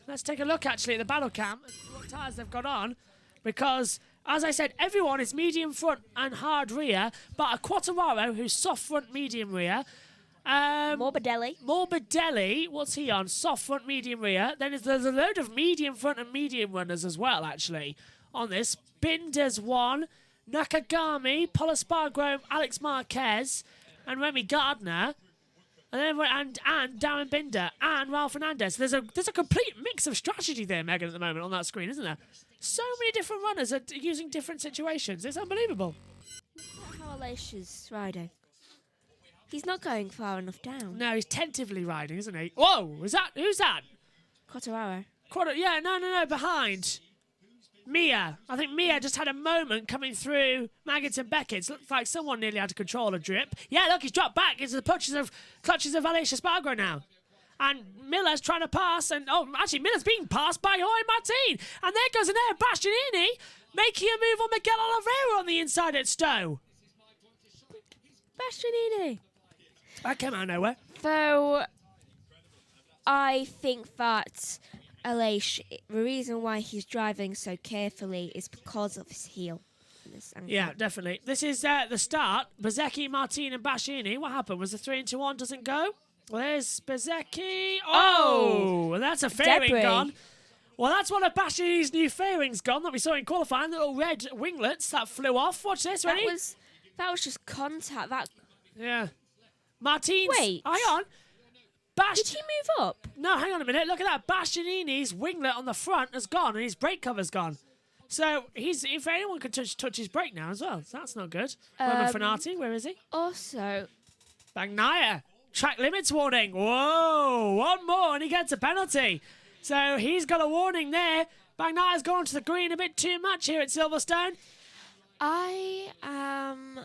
Let's take a look actually at the battle cam and see what tyres they've got on. Because, as I said, everyone is medium front and hard rear, but a Quattararo who's soft front, medium rear. Morbidelli, what's he on? Soft front, medium rear. Then there's a load of medium front and medium runners as well, actually, on this. Binder's one. Nakagami, Paul Espargaro, Alex Marquez, and Remy Gardner. And then and Darren Binder and Ralph Fernandez. There's a complete mix of strategy there, Megan, at the moment on that screen, isn't there? So many different runners are using different situations. It's unbelievable. Look at how Aleix is riding. He's not going far enough down. No, he's tentatively riding, isn't he? Whoa, who's that? Quattararo. Yeah, no, behind. Mia. I think Mia just had a moment coming through Maggott and Beckett. Looks like someone nearly had to control a drip. Yeah, look, he's dropped back into the clutches of Aleix Espargaro now. And Miller's trying to pass, and actually Miller's being passed by Jorge Martin. And there goes an air Bastianini, making a move on Miguel Oliveira on the inside at Stowe. Bastianini. That came out of nowhere. So, I think that Aleix, the reason why he's driving so carefully is because of his heel. this. Yeah, definitely. This is the start. Bezecchi, Martin, and Bastianini. What happened? Was the 3-2-1 doesn't go? Well, there's Bezecchi. Oh, and that's a fairing Debris. gone. Well, that's one of Bastianini's new fairings gone that we saw in qualifying. The little red winglets that flew off. Watch this, ready? That was just contact. Yeah. Martin's... Wait. Hang on. Did he move up? No, hang on a minute. Look at that. Bastianini's winglet on the front has gone and his brake cover's gone. So if anyone could touch his brake now as well. So that's not good. Roman Fanati, where is he? Also, Bagnaia. Track limits warning. Whoa. One more and he gets a penalty. So he's got a warning there. Bagnaia's gone to the green a bit too much here at Silverstone. I am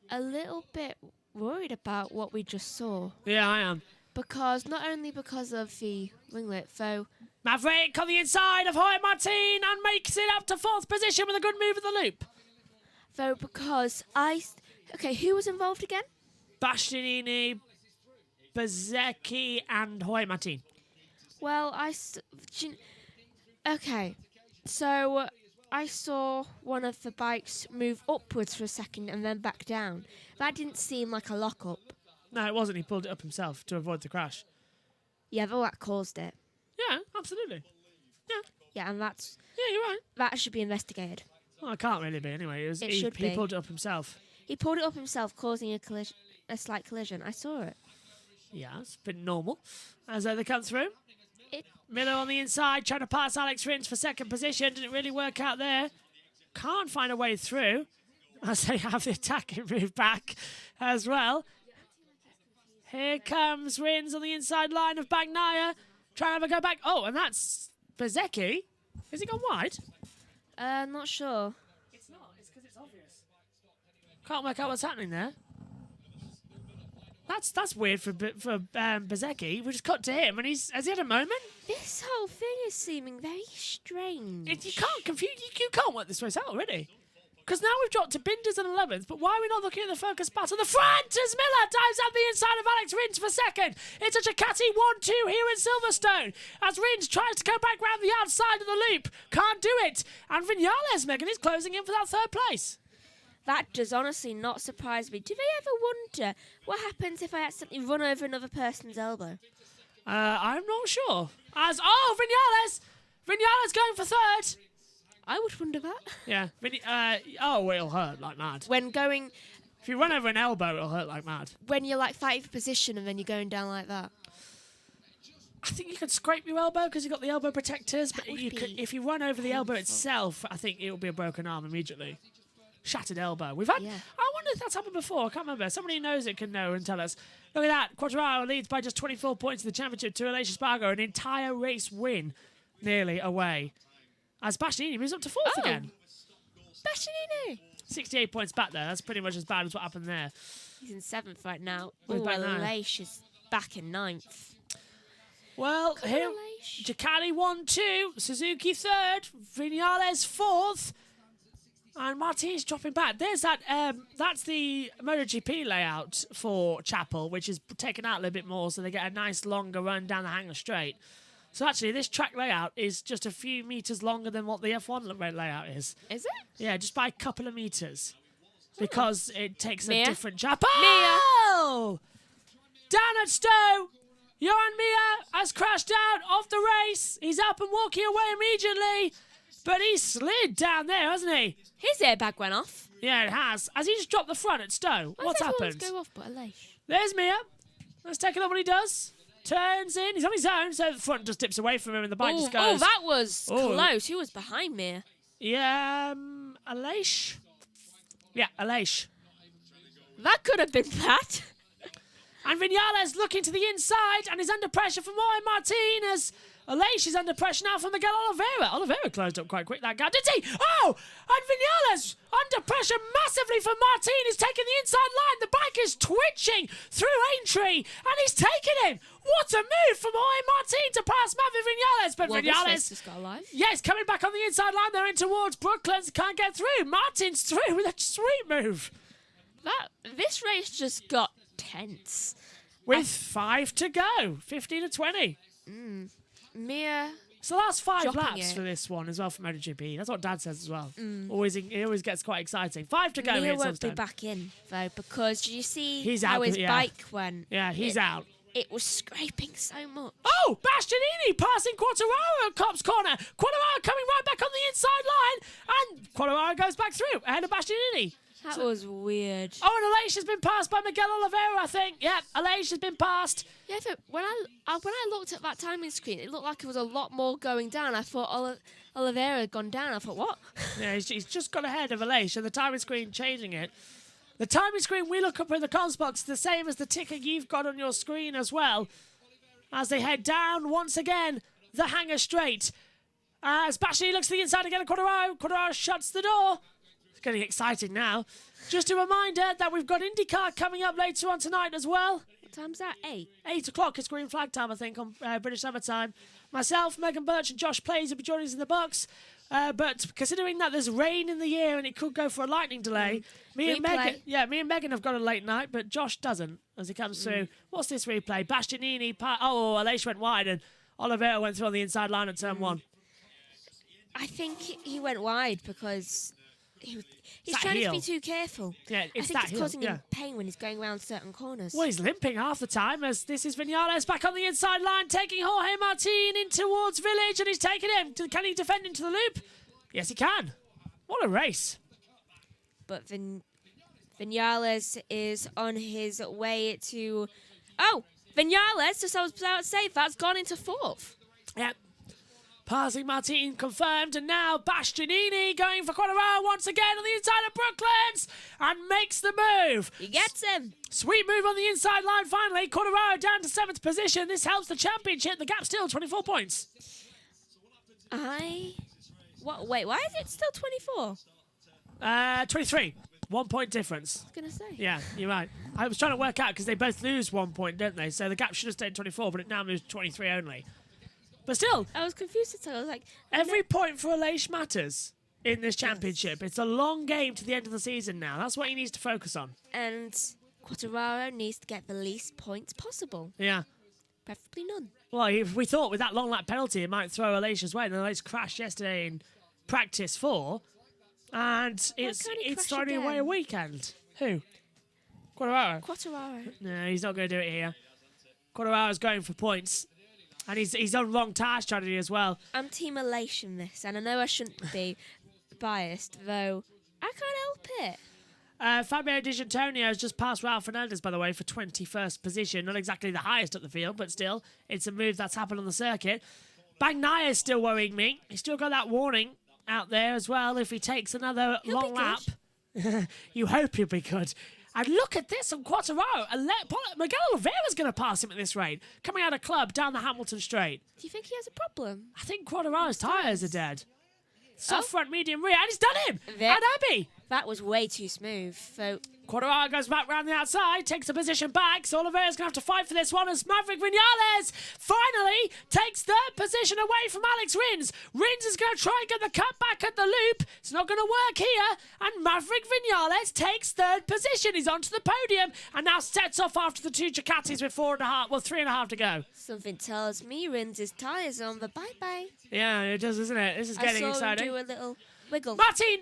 a little bit worried about what we just saw. Yeah, I am. Not only because of the winglet, though. Maverick on the inside of Jorge Martin and makes it up to 4th position with a good move of the loop. Though because okay, who was involved again? Bastianini, Bezecchi and Jorge Martin. Well, okay, so I saw one of the bikes move upwards for a second and then back down. That didn't seem like a lock-up. No, it wasn't. He pulled it up himself to avoid the crash. Yeah, but that caused it. Yeah, absolutely. Yeah. Yeah, and Yeah, you're right. that should be investigated. Well, it can't really be anyway. He pulled it up himself. He pulled it up himself, causing a slight collision. I saw it. Yeah, it's been normal. As they come through. Miller on the inside, trying to pass Alex Rins for 2nd position. Didn't really work out there. Can't find a way through. As they have the attacking move back as well. Here comes Rins on the inside line of Bagnaia. Trying to have a go back. Oh, and that's Bezecchi. Has he gone wide? Not sure. It's not. It's because it's obvious. Can't work out what's happening there. That's weird for Bezecchi. We just cut to him, and has he had a moment? This whole thing is seeming very strange. You can't confuse. You can't work this race out already. Because now we've dropped to Binders and 11th, but why are we not looking at the focus battle? The front as Miller dives up the inside of Alex Rins for 2nd. It's a Ducati 1-2 here in Silverstone. As Rins tries to go back round the outside of the loop. Can't do it. And Vinales, Megan, is closing in for that 3rd place. That does honestly not surprise me. Do they ever wonder what happens if I accidentally run over another person's elbow? I'm not sure. Vinales! Vinales going for 3rd. I would wonder that. Yeah. It'll hurt like mad. If you run over an elbow, it'll hurt like mad. When you're like fighting for position and then you're going down like that. I think you could scrape your elbow because you've got the elbow protectors, but if you run over the elbow itself, I think it'll be a broken arm immediately. Shattered elbow. I wonder if that's happened before. I can't remember. Somebody who knows it can know and tell us. Look at that. Quartararo leads by just 24 points in the championship to Aleix Espargaro. An entire race win nearly away. As Bastianini moves up to 4th again. Bastianini! 68 points back there. That's pretty much as bad as what happened there. He's in 7th right now. Who's back now? Aleix is back in 9th. Well, here, Ducati 1-2, Suzuki 3rd, Vinales 4th, and Martin's dropping back. There's that. That's the MotoGP layout for Chapel, which is taken out a little bit more, so they get a nice longer run down the Hanger Straight. So actually, this track layout is just a few metres longer than what the F1 layout is. Is it? Yeah, just by a couple of metres. Because it takes a different Chapel. Down at Stowe. Johan Mir has crashed out of the race. He's up and walking away immediately. But he slid down there, hasn't he? His airbag went off. Yeah, it has. Has he just dropped the front at Stowe? What's happened? Go off, but Aleix. There's Mir. Let's take a look what he does. Turns in. He's on his own, so the front just dips away from him and the bike just goes. Oh, that was close. Who was behind me? Yeah, Aleix. Yeah, Aleix. That could have been that. And Vinales looking to the inside and is under pressure from Jorge Martinez. Aleix is under pressure now from Miguel Oliveira. Oliveira closed up quite quick, that guy. Did he? Oh! And Vinales under pressure massively from Martin. He's taking the inside line. The bike is twitching through Aintree and he's taking him. What a move from Jorge Martin to pass Maverick Vinales. But Vinales just got alive. Yes, coming back on the inside line. They're in towards Brooklands. Can't get through. Martin's through with a sweet move. This race just got tense. With 5 to go. 15 to 20. Mir It's the last 5 Dropping laps it. for this one as well from MotoGP. That's what Dad says as well. It always gets quite exciting. 5 to go here Mia at won't be Silverstone. back in, though, because did you see He's how out, his yeah. bike went? Yeah, he's out. It was scraping so much. Oh, Bastianini passing Quartararo at Copse Corner. Quartararo coming right back on the inside line, and Quartararo goes back through ahead of Bastianini. That was weird. Oh, and Aleix has been passed by Miguel Oliveira, I think. Yep, Aleix has been passed. Yeah, but when I looked at that timing screen, it looked like it was a lot more going down. I thought Oliveira had gone down. I thought, what? Yeah, he's just got ahead of Aleix, and the timing screen changing it. The timing screen we look up in the comms box, the same as the ticker you've got on your screen as well. As they head down once again, the hangar straight. As Bastianini looks to the inside again at Quartararo shuts the door. It's getting exciting now. Just a reminder that we've got IndyCar coming up later on tonight as well. What time's that? 8? 8 o'clock is green flag time, I think, on British Summer Time. Myself, Megan Burch and Josh Plays will be joining us in the box. But considering that there's rain in the air and it could go for a lightning delay, me and Megan have got a late night, but Josh doesn't as he comes through. What's this replay? Bastianini, Aleix went wide and Oliveira went through on the inside line at turn 1. I think he went wide because he's that trying heel. to be too careful. Yeah, I it's think that it's heel, causing yeah. him pain when he's going around certain corners. Well, he's limping half the time as this is Vinales back on the inside line, taking Jorge Martin in towards Village, and he's taking him. Can he defend into the loop? Yes, he can. What a race. But Vinales is on his way to... Oh, Vinales, just I was about to say, that's gone into 4th. Yep. Passing Martin confirmed, and now Bastianini going for Quartararo once again on the inside of Brooklands and makes the move. He gets him. Sweet move on the inside line finally. Quartararo down to 7th position. This helps the championship. The gap still 24 points. Wait, why is it still 24? 23. 1 point difference. I was going to say. Yeah, you're right. I was trying to work out because they both lose 1 point, don't they? So the gap should have stayed 24, but it now moves to 23 only. But still, I was confused at all. I was like... every point for Aleix matters in this championship. It's a long game to the end of the season now. That's what he needs to focus on. And Quartararo needs to get the least points possible. Yeah. Preferably none. Well, if we thought with that long lap penalty, it might throw Aleix's way. And Aleix crashed yesterday in practice 4. And it's throwing away a weekend. Who? Quartararo. No, he's not going to do it here. Quartararo's going for points. And he's on wrong tyre strategy as well. I'm Team Aleix in this, and I know I shouldn't be biased, though I can't help it. Fabio Di Giannantonio has just passed Raul Fernandez, by the way, for 21st position. Not exactly the highest at the field, but still, it's a move that's happened on the circuit. Bagnaia is still worrying me. He's still got that warning out there as well if he takes another long lap. You hope he'll be good. And look at this on Quartararo. Miguel Oliveira's going to pass him at this rate. Coming out of club down the Hamilton straight. Do you think he has a problem? I think Quartararo's tyres are dead. Soft front, medium rear, and he's done him! There- And Abbey! That was way too smooth. So Quartararo goes back round the outside, takes a position back, so Oliveira's going to have to fight for this one as Maverick Vinales finally takes third position away from Alex Rins. Rins is going to try and get the cut back at the loop. It's not going to work here, and Maverick Vinales takes third position. He's onto the podium and now sets off after the 2 Ducatis with 3.5 to go. something tells me Rins' tyres on the bye-bye. Yeah, it does, isn't it? This is getting I saw exciting. him do a little wiggle. Martin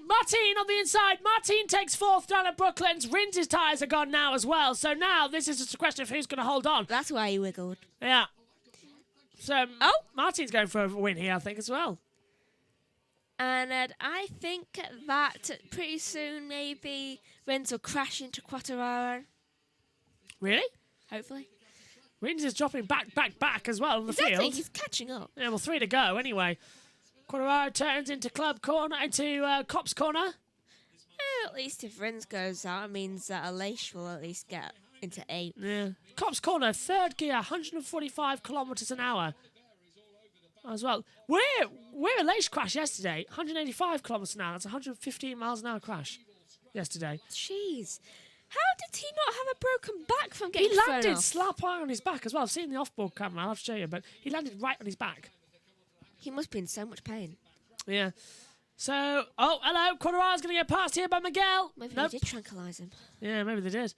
on the inside. Martin takes 4th down at Brooklands. Rins' tyres are gone now as well. So now this is just a question of who's going to hold on. That's why he wiggled. Yeah. So Martin's going for a win here, I think, as well. And I think that pretty soon maybe Rins will crash into Quartararo. Really? Hopefully. Rins is dropping back as well on the Exactly, field. he's catching up. Yeah, well, 3 to go anyway. Quartararo turns into Copse Corner. At least if Rins goes out, it means that Aleix will at least get into 8. Yeah. Copse Corner, 3rd gear, 145 kilometres an hour. As well. Where Aleix crashed yesterday, 185 kilometres an hour. That's 115 miles an hour crash yesterday. Jeez. How did he not have a broken back from getting He thrown landed off? slap high on his back as well. I've seen the off-board camera, I'll have to show you, but he landed right on his back. He must be in so much pain. Yeah. So, hello, Quartararo's going to get passed here by Miguel. Maybe Nope. they did tranquilise him. Yeah, maybe they did.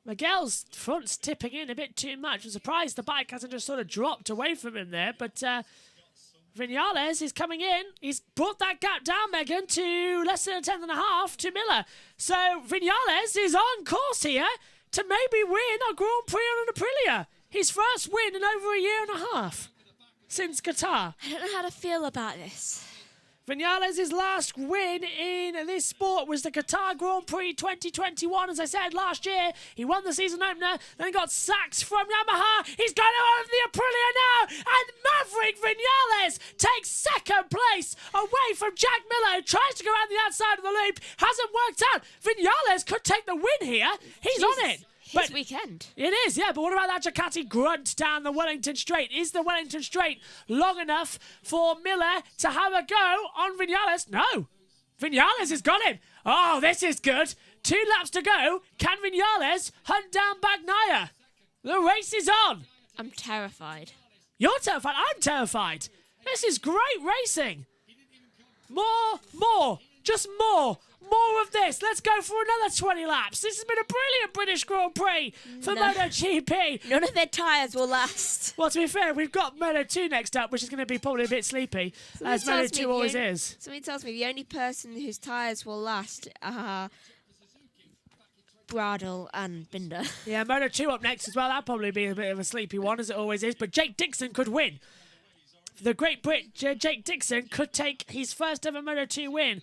Miguel's front's tipping in a bit too much. I'm surprised the bike hasn't just sort of dropped away from him there, but Vinales is coming in. He's brought that gap down, Megan, to less than a tenth and a half to Miller. So Vinales is on course here to maybe win a Grand Prix on an Aprilia. His first win in over a year and a half since Qatar. I don't know how to feel about this. Vinales' last win in this sport was the Qatar Grand Prix 2021. As I said last year, he won the season opener, then got sacked from Yamaha. He's going to own the Aprilia now, and Maverick Vinales takes second place away from Jack Miller, who tries to go around the outside of the loop. Hasn't worked out. Vinales could take the win here. He's on it. His weekend. It is, yeah, but what about that Ducati grunt down the Wellington Straight? Is the Wellington Straight long enough for Miller to have a go on Vinales? No. Vinales has got him. Oh, this is good. 2 laps to go. Can Vinales hunt down Bagnaia? The race is on. I'm terrified. You're terrified. I'm terrified. This is great racing. More. Just more. More of this. Let's go for another 20 laps. This has been a brilliant British Grand Prix for MotoGP. None of their tyres will last. Well, to be fair, we've got Moto 2 next up, which is going to be probably a bit sleepy, as Moto 2 always is. Somebody tells me the only person whose tyres will last are Bradle and Binder. Yeah, Moto 2 up next as well. That'll probably be a bit of a sleepy one, as it always is. But Jake Dixon could win. The great Brit, Jake Dixon, could take his first ever Moto 2 win.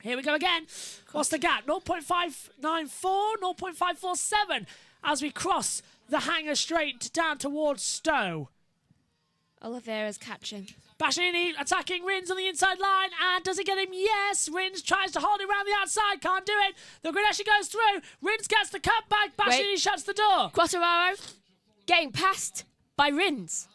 Here we go again. What's the gap? 0.594, 0.547 as we cross the Hangar Straight down towards Stowe. Oliveira's catching. Bastianini attacking Rins on the inside line, and does he get him? Yes! Rins tries to hold him around the outside, can't do it. The Grenache goes through. Rins gets the cut back. Bastianini shuts the door. Quartararo getting passed by Rins.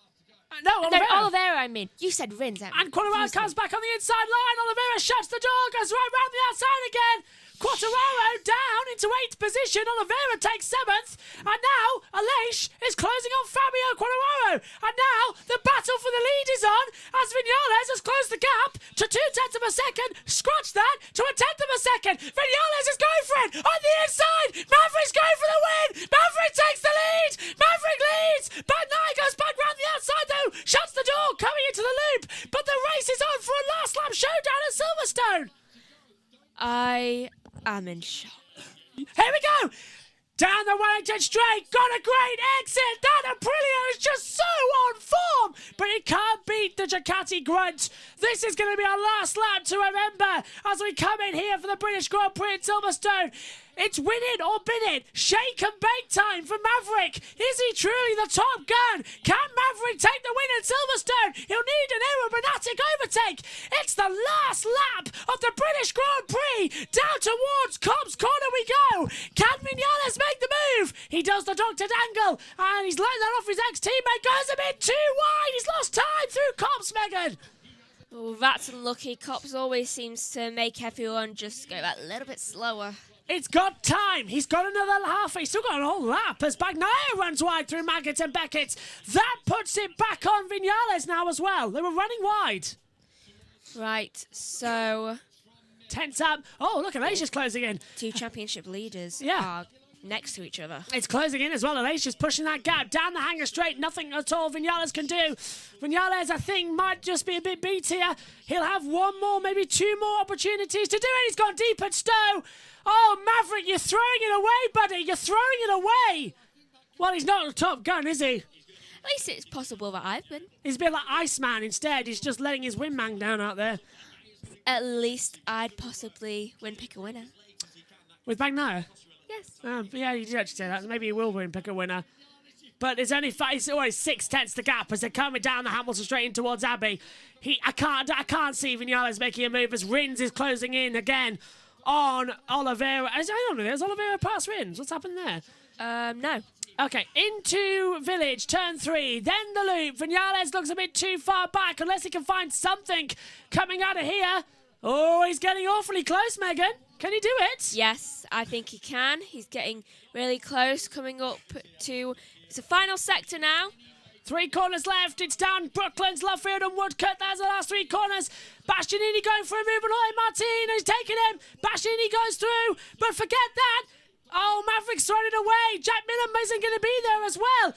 No, Oliveira, I mean. You said Rins. And Quartararo comes back on the inside line. Oliveira shuts the door, goes right round the outside again. Quartararo down into 8th position. Oliveira takes 7th. And now Aleix is closing on Fabio Quartararo. And now the battle for the lead is on as Vinales has closed the gap to 0.2 of a second. Scratch that to 0.1 of a second. Vinales is going for it on the inside. Maverick's going for the win. Maverick takes the lead. Maverick leads. Bagnaia goes back round the outside though. Shuts the door coming into the loop. But the race is on for a last lap showdown at Silverstone. I'm in shock. Here we go! Down the Wellington Straight, got a great exit! That Aprilia is just so on form! But it can't beat the Ducati grunt. This is going to be our last lap to remember as we come in here for the British Grand Prix at Silverstone. It's win it or bin it. Shake and bake time for Maverick. Is he truly the top gun? Can Maverick take the win at Silverstone? He'll need an aerodynamic overtake. It's the last lap of the British Grand Prix. Down towards Cobb's Corner we go. Can Vinales make the move? He does the Dr. Dangle, and he's letting that off his ex-teammate. Goes a bit too wide. He's lost time through Cobb's, Megan. Oh, that's unlucky. Cops always seems to make everyone just go that little bit slower. It's got time. He's got another half. He's still got a whole lap as Bagnaia runs wide through Maggott and Beckett. That puts it back on Vinales now as well. They were running wide. Right, so... Tense up. Oh, look, Aleix is closing in. 2 championship leaders are next to each other. It's closing in as well. Aleix is pushing that gap down the Hangar Straight. Nothing at all Vinales can do. Vinales, I think, might just be a bit beat here. He'll have 1 more, maybe 2 more opportunities to do it. He's gone deep at Stowe. Oh, Maverick, you're throwing it away, buddy. You're throwing it away. Well, he's not the top gun, is he? At least it's possible that I've been. He's a bit like Iceman instead. He's just letting his wingman down out there. At least I'd possibly pick a winner. With Bagnaia? Yes. Yeah, you did actually say that. Maybe he will pick a winner. But it's only it's always 6/10 the gap as they're coming down the Hamilton Straight in towards Abbey. I can't see Vinales making a move as Rins is closing in again on Oliveira. I don't know. Has Oliveira passed Rins? What's happened there? No. Okay, into Village, turn 3, then the loop. Vinales looks a bit too far back unless he can find something coming out of here. Oh, he's getting awfully close, Megan. Can he do it? Yes, I think he can. He's getting really close, coming up to... It's a final sector now. 3 corners left. It's down Brooklands, Lovefield and Woodcut. That's the last 3 corners. Bastianini going for a move on Martin. He's taking him. Bastianini goes through. But forget that. Oh, Maverick's thrown it away. Jack Miller isn't going to be there as well.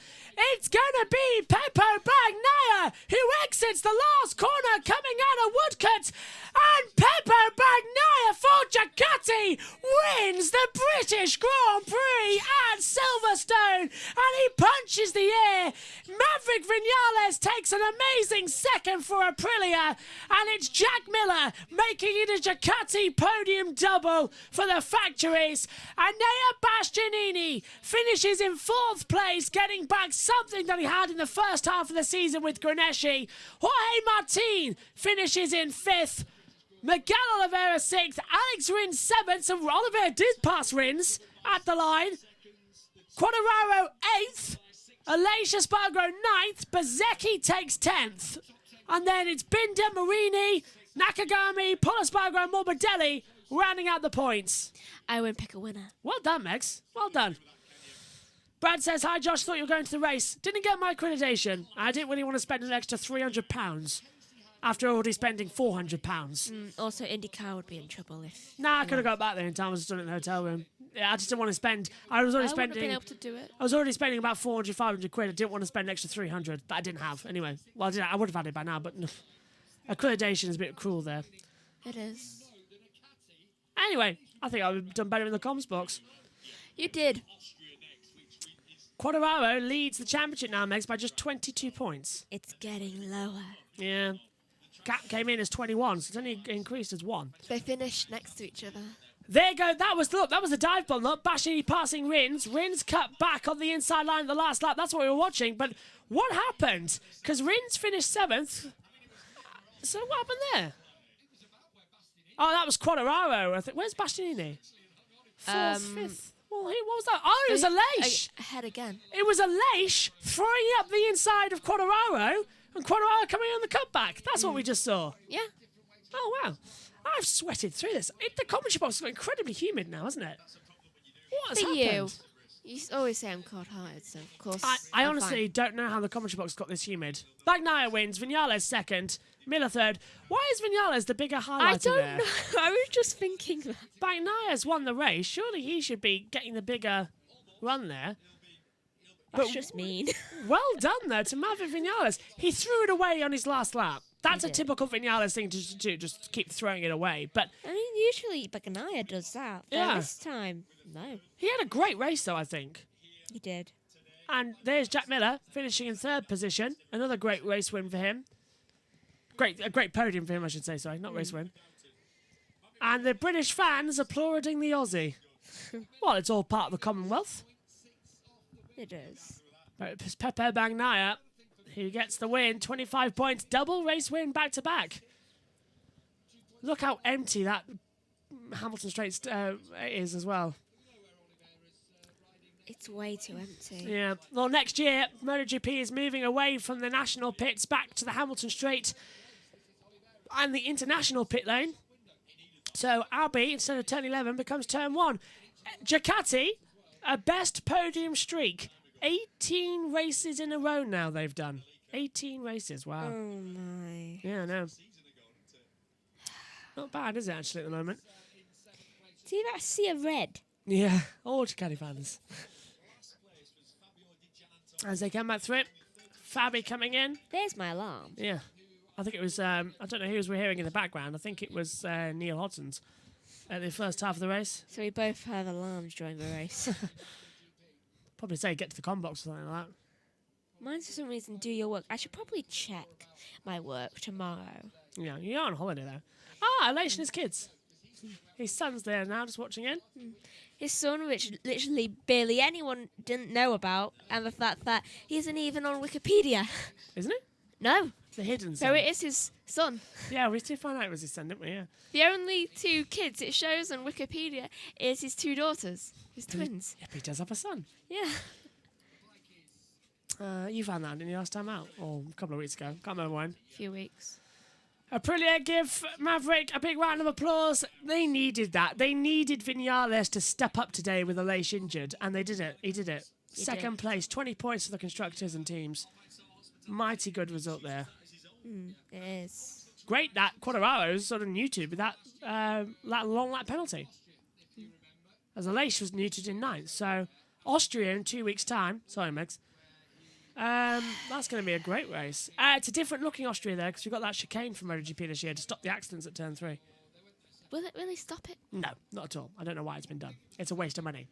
It's going to be Peppo Bagnaia who exits the last corner coming out of Woodcut. And Peppo Bagnaia for Ducati wins the British Grand Prix at Silverstone. And he punches the air. Maverick Vinales takes an amazing second for Aprilia. And it's Jack Miller making it a Ducati podium double for the factories. And Nea Bastianini finishes in 4th place, getting back something that he had in the first half of the season with Graneschi. Jorge Martin finishes in 5th. Miguel Oliveira 6th. Alex Rins 7th. So Oliveira did pass Rins at the line. Quartararo 8th. Alicia Spargo 9th. Bezzecchi takes 10th. And then it's Binder, Marini, Nakagami, Polaspargo and Morbidelli rounding out the points. I won't pick a winner. Well done, Megs. Well done. Brad says, hi, Josh. Thought you were going to the race. Didn't get my accreditation. I didn't really want to spend an extra £300 after already spending £400. Also, IndyCar would be in trouble if... Nah, I could have got back there in time. I was just done it in the hotel room. Yeah, I just didn't want to spend... I was already wouldn't have spending... been able to do it. I was already spending about 400, 500 quid. I didn't want to spend an extra 300 that I didn't have. Anyway, well, I would have had it by now, but accreditation is a bit cruel there. It is. Anyway, I think I've done better in the comms box. You did. Quartararo leads the championship now, Megs, by just 22 points. It's getting lower. Yeah. Gap came in as 21, so it's only increased as 1. They finished next to each other. There you go. That was a dive bomb. Look, Bashi passing Rins. Rins cut back on the inside line of the last lap. That's what we were watching. But what happened? Because Rins finished 7th. So what happened there? Oh, that was Quartararo. I think. Where's Bastianini? 4th, 5th. Well, what was that? Oh, it was a Leish. Ahead again. It was a Leish throwing up the inside of Quartararo and Quartararo coming on the cutback. That's what we just saw. Yeah. Oh, wow. I've sweated through this. The commentary box is incredibly humid now, isn't it? What has happened? You always say I'm cold-hearted, so of course I I'm honestly don't know how the commentary box got this humid. Bagnaia wins, Vinales 2nd, Miller 3rd. Why is Vinales the bigger highlighter there? I don't know. I was just thinking that. Bagnaia's won the race. Surely he should be getting the bigger run there. That's just mean. Well done, though, to Maverick Vinales. He threw it away on his last lap. That's a typical Vinales thing to do, just keep throwing it away. But I mean, usually Bagnaia does that. But Yeah. this time, no. he had a great race, though, I think. He did. And there's Jack Miller finishing in 3rd position. Another great race win for him. A great podium for him, I should say. Sorry, not race win. And the British fans applauding the Aussie. Well, it's all part of the Commonwealth. It is. But it's Pepe Bagnaia who gets the win. 25 points, double race win back to back. Look how empty that Hamilton Straight is as well. It's way too empty. Yeah. Well, next year, MotoGP is moving away from the national pits back to the Hamilton Straight and the international pit lane. So Abbey, instead of turn 11, becomes turn 1. Ducati, a best podium streak. 18 races in a row now they've done. 18 races, wow. Oh my. Yeah, I know. Not bad, is it, actually, at the moment? See that sea of red? Yeah, all Ducati fans. As they come back through it, Fabi coming in. There's my alarm. Yeah. I think it was, I don't know who was hearing in the background. I think it was Neil Hodson's at the first half of the race. So we both have alarms during the race. Probably say get to the com box or something like that. Mine, for some reason, do your work. I should probably check my work tomorrow. Yeah, you're on holiday though. Ah, Elation his kids. His son's there now, just watching in. His son, which literally barely anyone didn't know about, and the fact that he isn't even on Wikipedia. Isn't it? No. The hidden son. So it is his son. Yeah, we did find out it was his son, didn't we? Yeah. The only 2 kids it shows on Wikipedia is his 2 daughters, his twins. Yep, he does have a son. Yeah. You found that, didn't you, last time out? Or a couple of weeks ago. Can't remember when. A few weeks. Aprilia give Maverick a big round of applause. They needed that. They needed Vinales to step up today with Aleix injured, and they did it. He did it. Second place, 20 points for the constructors and teams. Mighty good result there. It is. Great that Quartararo's sort of on YouTube with that long lap penalty. as Aleix was neutered in 9th. So Austria in 2 weeks' time. Sorry, Megs. That's going to be a great race. It's a different looking Austria there because we've got that chicane from MotoGP this year to stop the accidents at turn 3. Will it really stop it? No, not at all. I don't know why it's been done. It's a waste of money.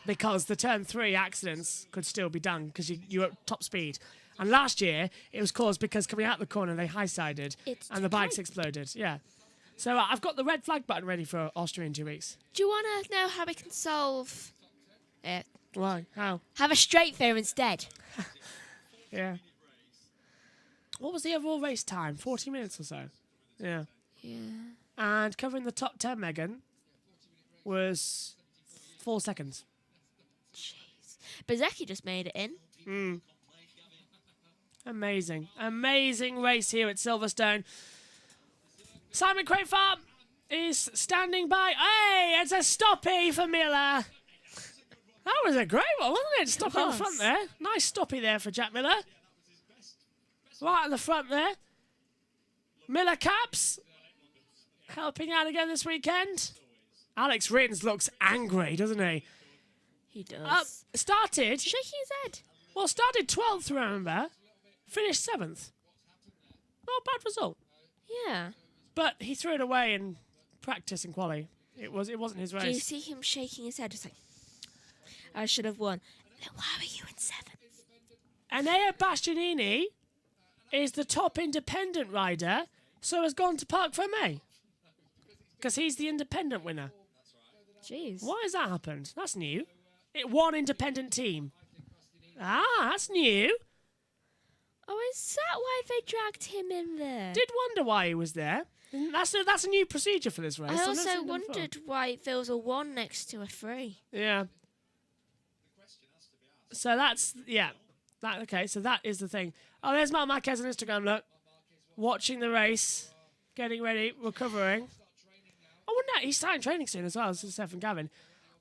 Because the turn 3 accidents could still be done because you're at top speed. And last year, it was caused because coming out the corner, they high-sided and the bikes exploded. Yeah. So I've got the red flag button ready for Austria in 2 weeks. Do you want to know how we can solve it? Why? How? Have a straight fair instead. Yeah. What was the overall race time? 40 minutes or so? Yeah. Yeah. And covering the top 10, Megan, was 4 seconds. Jeez. Bezecchi just made it in. Amazing. Amazing race here at Silverstone. Simon Crayfarm is standing by. Hey, it's a stoppie for Miller. That was a great one, wasn't it? Stoppie on the front there. Nice stoppie there for Jack Miller. Right at the front there. Miller Caps helping out again this weekend. Alex Rins looks angry, doesn't he? He does. Started. Shaking his head. Well, started 12th, remember. Finished 7th. Not a bad result. Yeah. But he threw it away in practice and quali. It wasn't his race. Do you see him shaking his head? Just like, I should have won. Then why were you in 7th? Enea Bastianini is the top independent rider, so has gone to Parc Fermé. Because he's the independent winner. Jeez. Why has that happened? That's new. One independent team. That's new. Oh, is that why they dragged him in there? Did wonder why he was there. That's a new procedure for this race. I I've never also seen them before. wondered why there was a 1 next to a 3. Yeah. So that's, yeah. Okay, so that is the thing. Oh, there's Marc Marquez on Instagram, look. Watching the race. Getting ready, recovering. I wonder, he's starting training soon as well, as Stefan Gavin.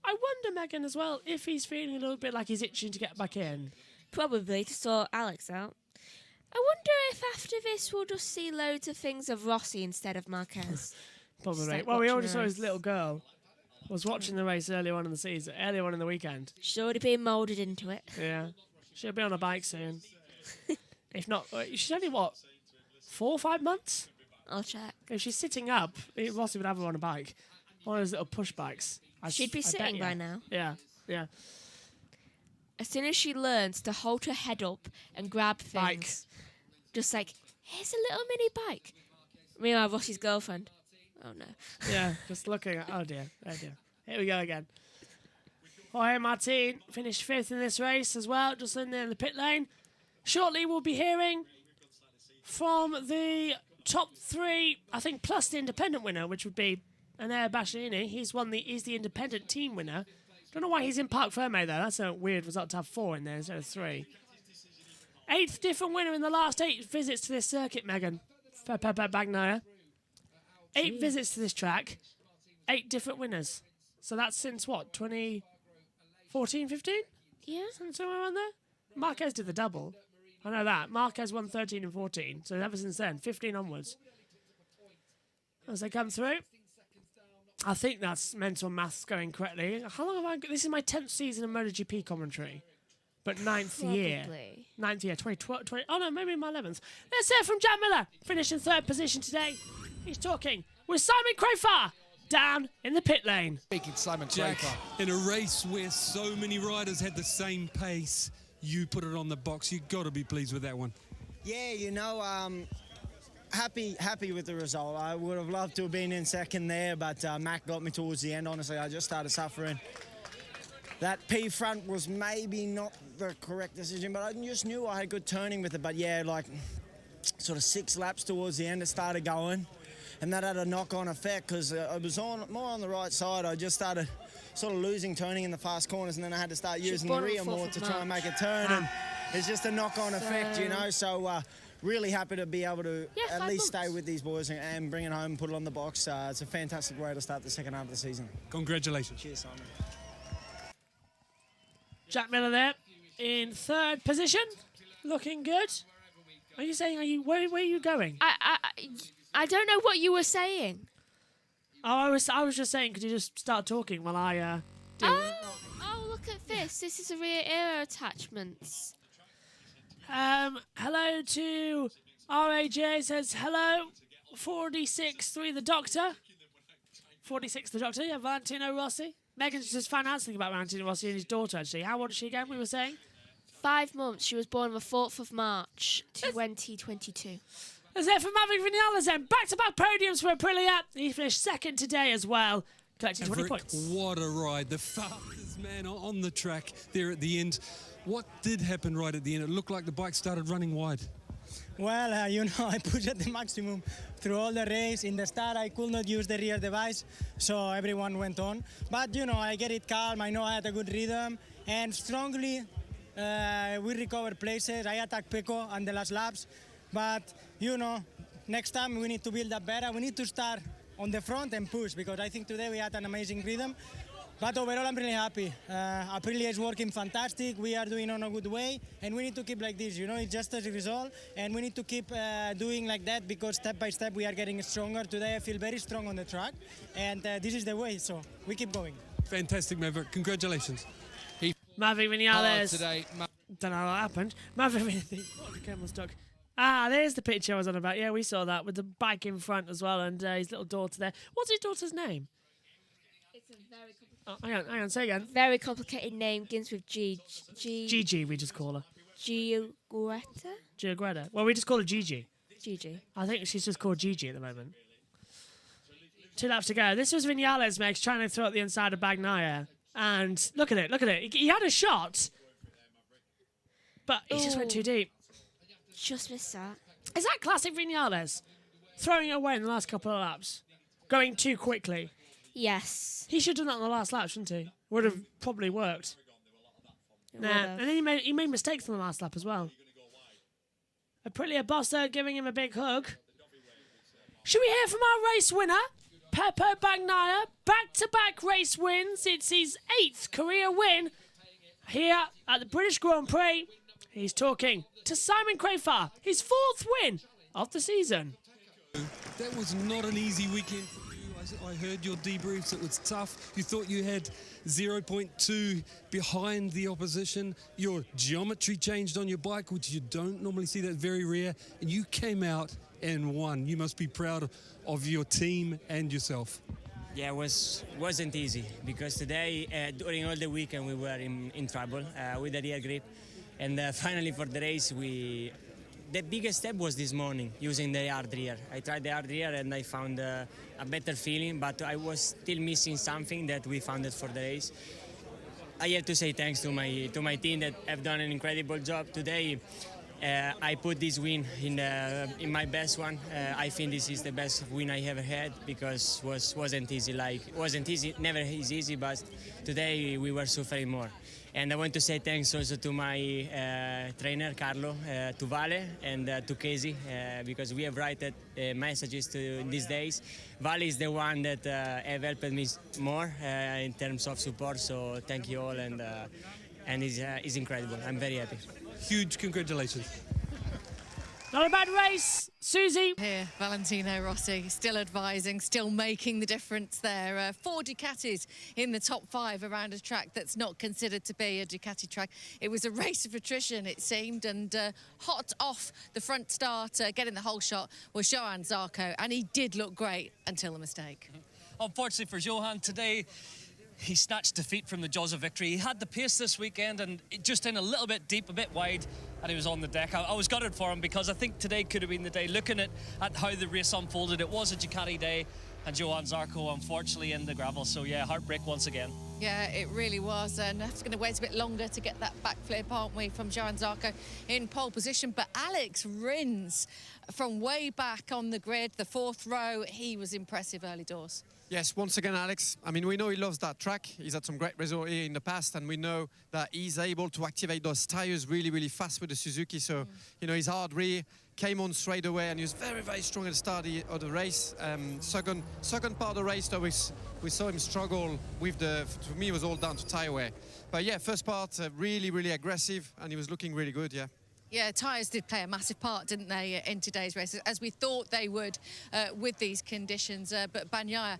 I wonder, Megan, as well, if he's feeling a little bit like he's itching to get back in. Probably to sort Alex out. I wonder if after this we'll just see loads of things of Rossi instead of Marquez. Probably. Like Well, we watching already the saw his race. little girl was watching the race earlier on in the season, earlier on in the weekend. She's already been moulded into it. Yeah. She'll be on a bike soon. If not, she's only, 4 or 5 months? I'll check. If she's sitting up, Rossi would have her on a bike. One of those little push bikes. She'd be I bet sitting you. by now. Yeah, yeah. As soon as she learns to hold her head up and grab things. Bike. Just like, here's a little mini bike. Meanwhile, Rossi's girlfriend. Oh no. Yeah, just looking at, oh dear. Here we go again. Jorge Martin finished 5th in this race as well, just in there in the pit lane. Shortly we'll be hearing from the top 3, I think, plus the independent winner, which would be Enea Bastianini. He's the independent team winner. Don't know why he's in Parc Fermé though. That's a weird result to have 4 in there instead of 3. 8th different winner in the last 8 visits to this circuit, Megan. For Pepe Bagnaia. 8 visits to this track. 8 different winners. So that's since what? 2014, 15? Yeah. Somewhere around there? Marquez did the double. I know that. Marquez won 13 and 14. So ever since then, 15 onwards. As they come through. I think that's mental maths going correctly. How long have I got? This is my 10th season of MotoGP commentary. But 9th year. Probably. 9th year, 2012, oh no, maybe my 11th. Let's hear from Jack Miller, finished in 3rd position today. He's talking with Simon Crayfar down in the pit lane. Speaking Simon Jack, Crayfar. in a race where so many riders had the same pace, you put it on the box. You've got to be pleased with that one. Yeah, happy with the result. I would have loved to have been in 2nd there, but Mac got me towards the end. Honestly, I just started suffering. That P front was maybe not the correct decision, but I just knew I had good turning with it. But yeah, like sort of 6 laps towards the end, it started going. And that had a knock-on effect because I was more on the right side. I just started sort of losing turning in the fast corners, and then I had to start using the rear more to try and make a turn. And it's just a knock-on effect, you know. So really happy to be able to at least stay with these boys and bring it home and put it on the box. It's a fantastic way to start the second half of the season. Congratulations. Cheers, Simon. Jack Miller there in 3rd position, looking good. Are you saying, where are you going? I don't know what you were saying. I was just saying, could you just start talking while I do? Oh, look at this. This is a rear aero attachments. Hello to RAJ says hello. 46-3 the Doctor. 46 the Doctor, yeah, Valentino Rossi. Megan's just found out something about Valentino Rossi and his daughter, actually. How old is she again, we were saying? 5 months. She was born on the 4th of March, 2022. That's it for Maverick Vinales then. Back-to-back podiums for Aprilia. He finished second today as well, collecting 20 points. What a ride. The fastest man on the track there at the end. What did happen right at the end? It looked like the bike started running wide. Well, I pushed at the maximum through all the race. In the start, I could not use the rear device, so everyone went on. But, I get it calm. I know I had a good rhythm. And strongly, we recovered places. I attacked Pecco on the last laps. But, next time we need to build up better. We need to start on the front and push, because I think today we had an amazing rhythm. But overall, I'm really happy. Aprilia is working fantastic. We are doing on a good way, and we need to keep like this. It's just a result, and we need to keep doing like that, because step by step we are getting stronger. Today I feel very strong on the track, and this is the way. So we keep going. Fantastic, Maverick. Congratulations. Maverick Vinales. Today, Don't know what happened. Maverick Vinales. Oh, the camera's stuck. There's the picture I was on about. Yeah, we saw that with the bike in front as well, and his little daughter there. What's his daughter's name? It's a very complicated. Oh, hang on, say again. Very complicated name. Begins with G. Gigi, we just call her. Giugretta? Well, we just call her Gigi. Gigi. I think she's just called Gigi at the moment. 2 laps to go. This was Vinales, Megs, trying to throw at the inside of Bagnaia. And look at it. He had a shot, but he just went too deep. Just missed that. Is that classic Vinales? Throwing it away in the last couple of laps. Going too quickly. Yes. He should have done that on the last lap, shouldn't he? Would have probably worked. Nah, and then he made mistakes on the last lap as well. Aprilia Bossa giving him a big hug. Should we hear from our race winner? Peppo Bagnaia, back-to-back race wins. It's his 8th career win here at the British Grand Prix. He's talking to Simon Crafar, his 4th win of the season. That was not an easy weekend for you. I heard your debriefs. It was tough. You thought you had 0.2 behind the opposition. Your geometry changed on your bike, which you don't normally see. That very rare. And you came out and won. You must be proud of your team and yourself. Yeah, it wasn't easy, because today, during all the weekend, we were in trouble with the rear grip. And finally for the race, the biggest step was this morning, using the hard rear. I tried the hard rear and I found a better feeling, but I was still missing something that we found it for the race. I have to say thanks to my team that have done an incredible job today. I put this win in my best one. I think this is the best win I ever had, because wasn't easy. Never is easy, but today we were suffering more. And I want to say thanks also to my trainer, Carlo, to Vale, and to Casey, because we have written messages to these days. Vale is the one that have helped me more in terms of support, so thank you all, and it's incredible. I'm very happy. Huge congratulations. Not a bad race, Susie. Here, Valentino Rossi still advising, still making the difference there. 4 Ducatis in the top 5 around a track that's not considered to be a Ducati track. It was a race of attrition, it seemed, and hot off the front start, getting the whole shot was Johan Zarco, and he did look great until the mistake. Unfortunately for Johan today, he snatched defeat from the jaws of victory. He had the pace this weekend, and just in a little bit deep, a bit wide, and he was on the deck. I was gutted for him, because I think today could have been the day. Looking at how the race unfolded, it was a Ducati day, and Johan Zarco, unfortunately, in the gravel. So, yeah, heartbreak once again. Yeah, it really was, and it's going to wait a bit longer to get that backflip, aren't we, from Johan Zarco in pole position. But Alex Rins, from way back on the grid, the 4th row, he was impressive early doors. Yes, once again, Alex. I mean, we know he loves that track. He's had some great results here in the past, and we know that he's able to activate those tires really, really fast with the Suzuki. So, his hard rear came on straight away, and he was very, very strong at the start of the race. Second part of the race, though, we saw him struggle with to me, it was all down to tire wear. But yeah, first part, really, really aggressive, and he was looking really good, yeah. Yeah, tyres did play a massive part, didn't they, in today's race, as we thought they would with these conditions. But Bagnaia,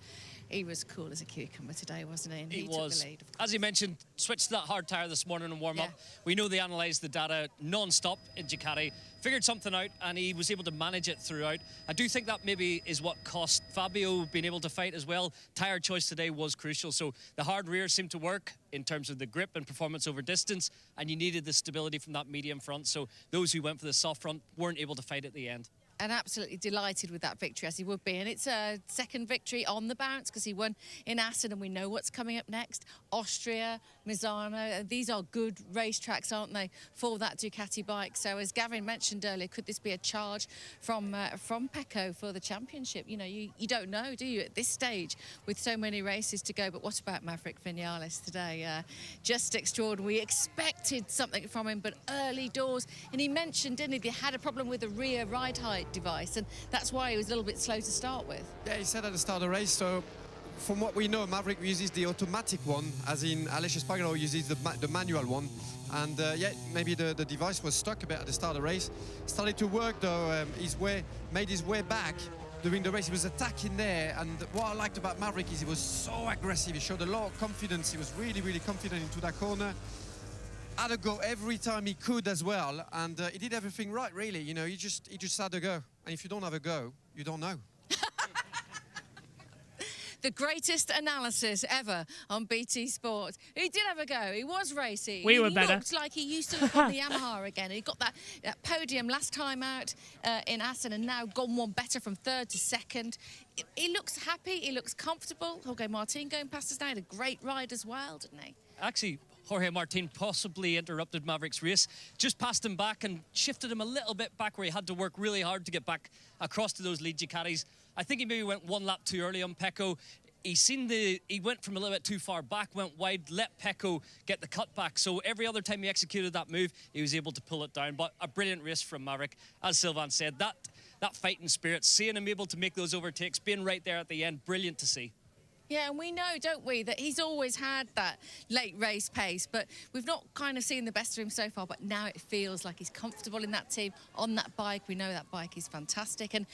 he was cool as a cucumber today, wasn't he? And He took was. the lead. As you mentioned, switched to that hard tyre this morning in warm-up. Yeah. We know they analysed the data non-stop in Ducati, figured something out, and he was able to manage it throughout. I do think that maybe is what cost Fabio being able to fight as well. Tyre choice today was crucial, so the hard rear seemed to work in terms of the grip and performance over distance, and you needed the stability from that medium front, so those who went for the soft front weren't able to fight at the end. And absolutely delighted with that victory, as he would be. And it's a second victory on the bounce, because he won in Assen, and we know what's coming up next. Austria, Misano, these are good racetracks, aren't they, for that Ducati bike? So as Gavin mentioned earlier, could this be a charge from Pecco for the championship? You know, you don't know, do you, at this stage, with so many races to go? But what about Maverick Vinales today? Just extraordinary. We expected something from him, but early doors. And he mentioned, didn't he, they had a problem with the rear ride height device, and that's why he was a little bit slow to start with. Yeah, he said at the start of the race, so from what we know, Maverick uses the automatic one, as in Aleix Espargaro uses the manual one. And yeah, maybe the device was stuck a bit at the start of the race. Started to work though, made his way back during the race. He was attacking there, and what I liked about Maverick is he was so aggressive. He showed a lot of confidence. He was really, really confident into that corner. Had a go every time he could as well, and he did everything right, really. You know, he just had a go, and if you don't have a go, you don't know. The greatest analysis ever on BT Sport. He did have a go. He was racing. We were He better. looked like he used to look on the Yamaha again. He got that podium last time out in Assen, and now gone one better from third to second. He looks happy. He looks comfortable. Jorge Martin going past us now. Had a great ride as well, didn't he? Actually, Jorge Martin possibly interrupted Maverick's race, just passed him back and shifted him a little bit back, where he had to work really hard to get back across to those lead Ducatis. I think he maybe went one lap too early on Pecco. He went from a little bit too far back, went wide, let Pecco get the cut back. So every other time he executed that move, he was able to pull it down. But a brilliant race from Maverick. As Sylvain said, that fighting spirit, seeing him able to make those overtakes, being right there at the end, brilliant to see. Yeah, and we know, don't we, that he's always had that late race pace, but we've not kind of seen the best of him so far. But now it feels like he's comfortable in that team, on that bike. We know that bike is fantastic, and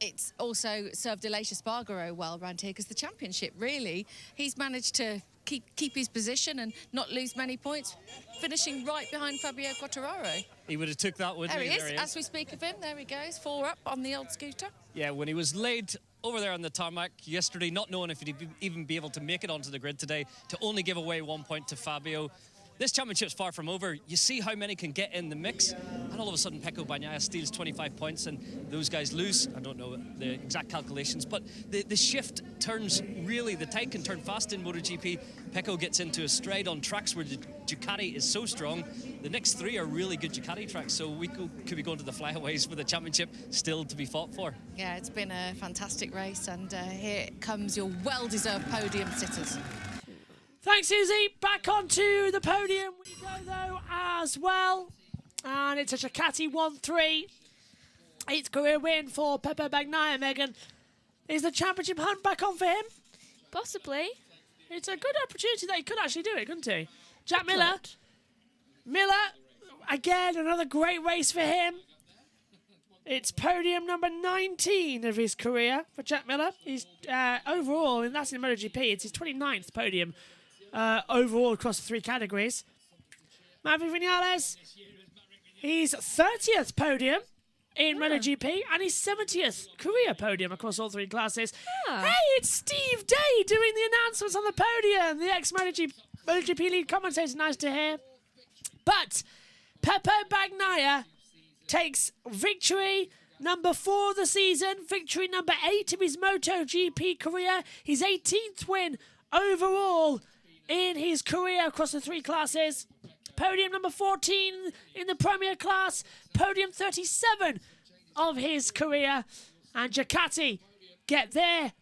it's also served Aleix Espargaro well around here, because the championship, really, he's managed to keep his position and not lose many points, finishing right behind Fabio Quartararo. He would have took that, wouldn't There he? he is, as we speak of him. There he goes, 4 up on the old scooter. Yeah, when he was laid over there on the tarmac yesterday, not knowing if he'd even be able to make it onto the grid today, to only give away 1 point to Fabio. This championship's far from over. You see how many can get in the mix, and all of a sudden Pecco Bagnaia steals 25 points and those guys lose. I don't know the exact calculations, but the shift turns, really, the tide can turn fast in MotoGP. Pecco gets into a stride on tracks where the Ducati is so strong. The next 3 are really good Ducati tracks, so we could be going to the flyaways for the championship still to be fought for. Yeah, it's been a fantastic race, and here comes your well-deserved podium sitters. Thanks, Susie. Back onto the podium we go, though, as well. And it's a Ducati 1-3. 8th career win for Pepe Bagnaia, Megan. Is the championship hunt back on for him? Possibly. It's a good opportunity that he could actually do it, couldn't he? Jack Miller. Miller, again, another great race for him. It's podium number 19 of his career for Jack Miller. He's overall, and that's in MotoGP, it's his 29th podium overall across the 3 categories. Maverick Vinales, he's 30th podium in MotoGP, and his 70th career podium across all 3 classes. Hey, it's Steve Day doing the announcements on the podium, the ex-MotoGP lead commentator. Nice to hear. But Pepe Bagnaia takes victory number 4 of the season, victory number 8 of his MotoGP career, his 18th win overall in his career across the 3 classes. Podium number 14 in the Premier class, podium 37 of his career, and Ducati get their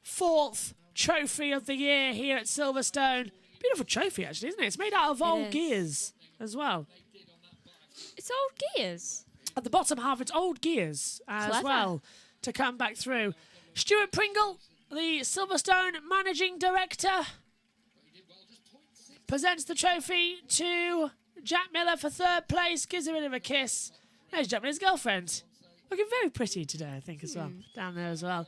4th trophy of the year here at Silverstone. Beautiful trophy, actually, isn't it? It's made out of old gears as well. It's old gears. At the bottom half, it's old gears as well to come back through. Stuart Pringle, the Silverstone managing director, presents the trophy to Jack Miller for 3rd place, gives him a bit of a kiss. There's Jack Miller's girlfriend. Looking very pretty today, I think, as well. Down there as well.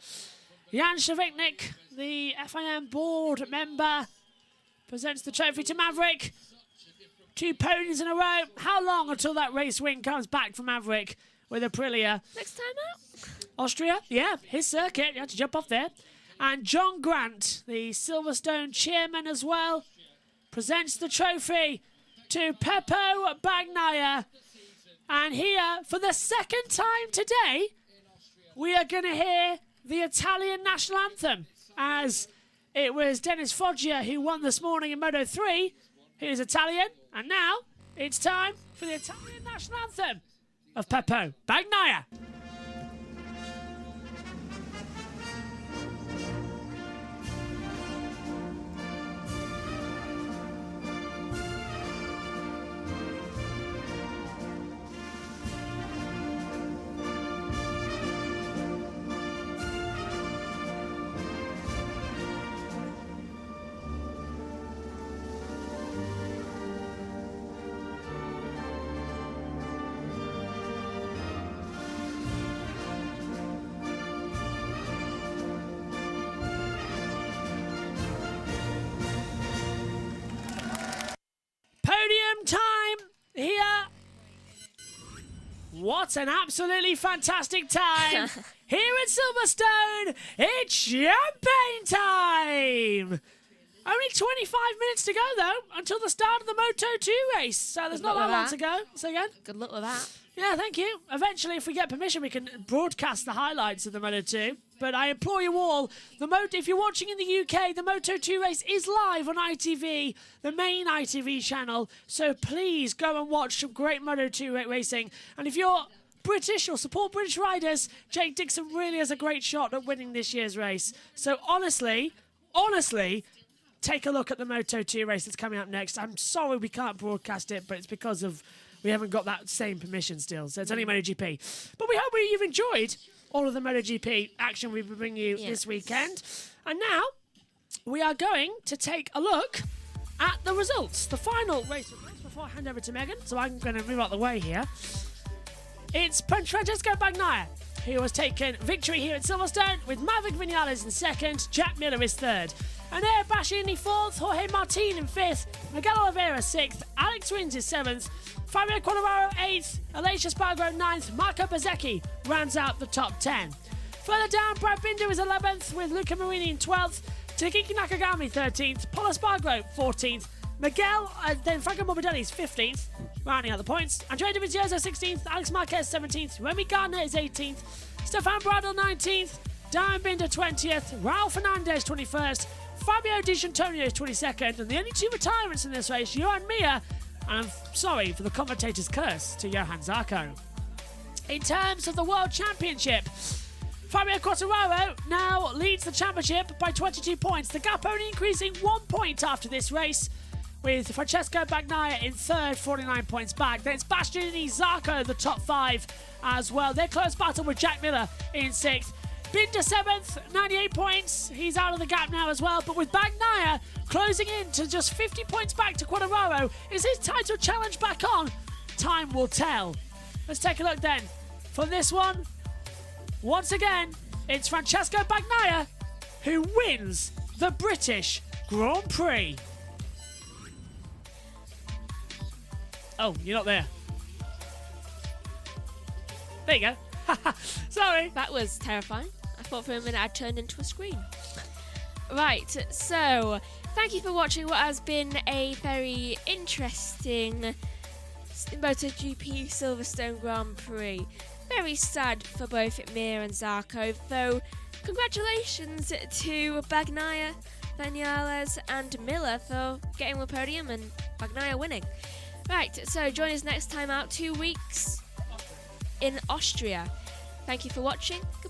Jan Shavitnik, the FIM board member, presents the trophy to Maverick. 2 podiums in a row. How long until that race win comes back for Maverick with Aprilia? Next time out. Austria, yeah, his circuit. You had to jump off there. And John Grant, the Silverstone chairman as well, presents the trophy to Peppo Bagnaia. And here, for the second time today, we are going to hear the Italian national anthem, as it was Dennis Foggia who won this morning in Moto 3. He is Italian, and now it's time for the Italian national anthem of Peppo Bagnaia. Podium time here. What an absolutely fantastic time. Here at Silverstone, it's champagne time. Only 25 minutes to go, though, until the start of the Moto 2 race. So there's not that long to go. Say again? Good luck with that. Yeah, thank you. Eventually, if we get permission, we can broadcast the highlights of the Moto 2. But I implore you all, if you're watching in the UK, the Moto 2 race is live on ITV, the main ITV channel. So please go and watch some great Moto 2 racing. And if you're British or support British riders, Jake Dixon really has a great shot at winning this year's race. So honestly, take a look at the Moto 2 race that's coming up next. I'm sorry we can't broadcast it, but it's because of we haven't got that same permission still. So it's only MotoGP. But we hope you've enjoyed all of the MotoGP action we've been bringing you this weekend. And now we are going to take a look at the results. The final race results before I hand over to Megan. So I'm going to move out the way here. It's Francesco Bagnaia, who has taken victory here at Silverstone, with Maverick Vinales in second, Jack Miller is third. Anair Bastianini fourth, Jorge Martin in fifth, Miguel Oliveira sixth, Alex Rins is seventh, Fabio Quartararo 8th, Alicia Spargo 9th, Marco Bezzecchi rounds out the top 10. Further down, Brad Binder is 11th with Luca Marini in 12th, Takiki Nakagami 13th, Paolo Spargo 14th, Miguel, then Franco Morbidelli is 15th, rounding out the points. Andrea Dovizioso 16th, Alex Marquez 17th, Remy Gardner is 18th, Stefan Bradl 19th, Darren Binder 20th, Raul Fernandez 21st, Fabio Di Gianantonio is 22nd, and the only 2 retirements in this race, Johan Mir, and I'm sorry for the commentator's curse to Johan Zarco. In terms of the World Championship, Fabio Quartararo now leads the championship by 22 points. The gap only increasing 1 point after this race, with Francesco Bagnaia in third, 49 points back. Then it's Bastianini, Zarco, the top 5 as well. They're close battle with Jack Miller in 6th. Binder 7th, 98 points. He's out of the gap now as well. But with Bagnaia closing in to just 50 points back to Quartararo, is his title challenge back on? Time will tell. Let's take a look then. For this one, once again, it's Francesco Bagnaia who wins the British Grand Prix. Oh, you're not there. There you go. Sorry. That was terrifying. I thought for a minute I'd turned into a screen. Right, so thank you for watching what has been a very interesting MotoGP Silverstone Grand Prix. Very sad for both Mir and Zarco, though congratulations to Bagnaia, Vinales and Miller for getting the podium and Bagnaia winning. Right, so join us next time out, 2 weeks in Austria. Thank you for watching. Goodbye.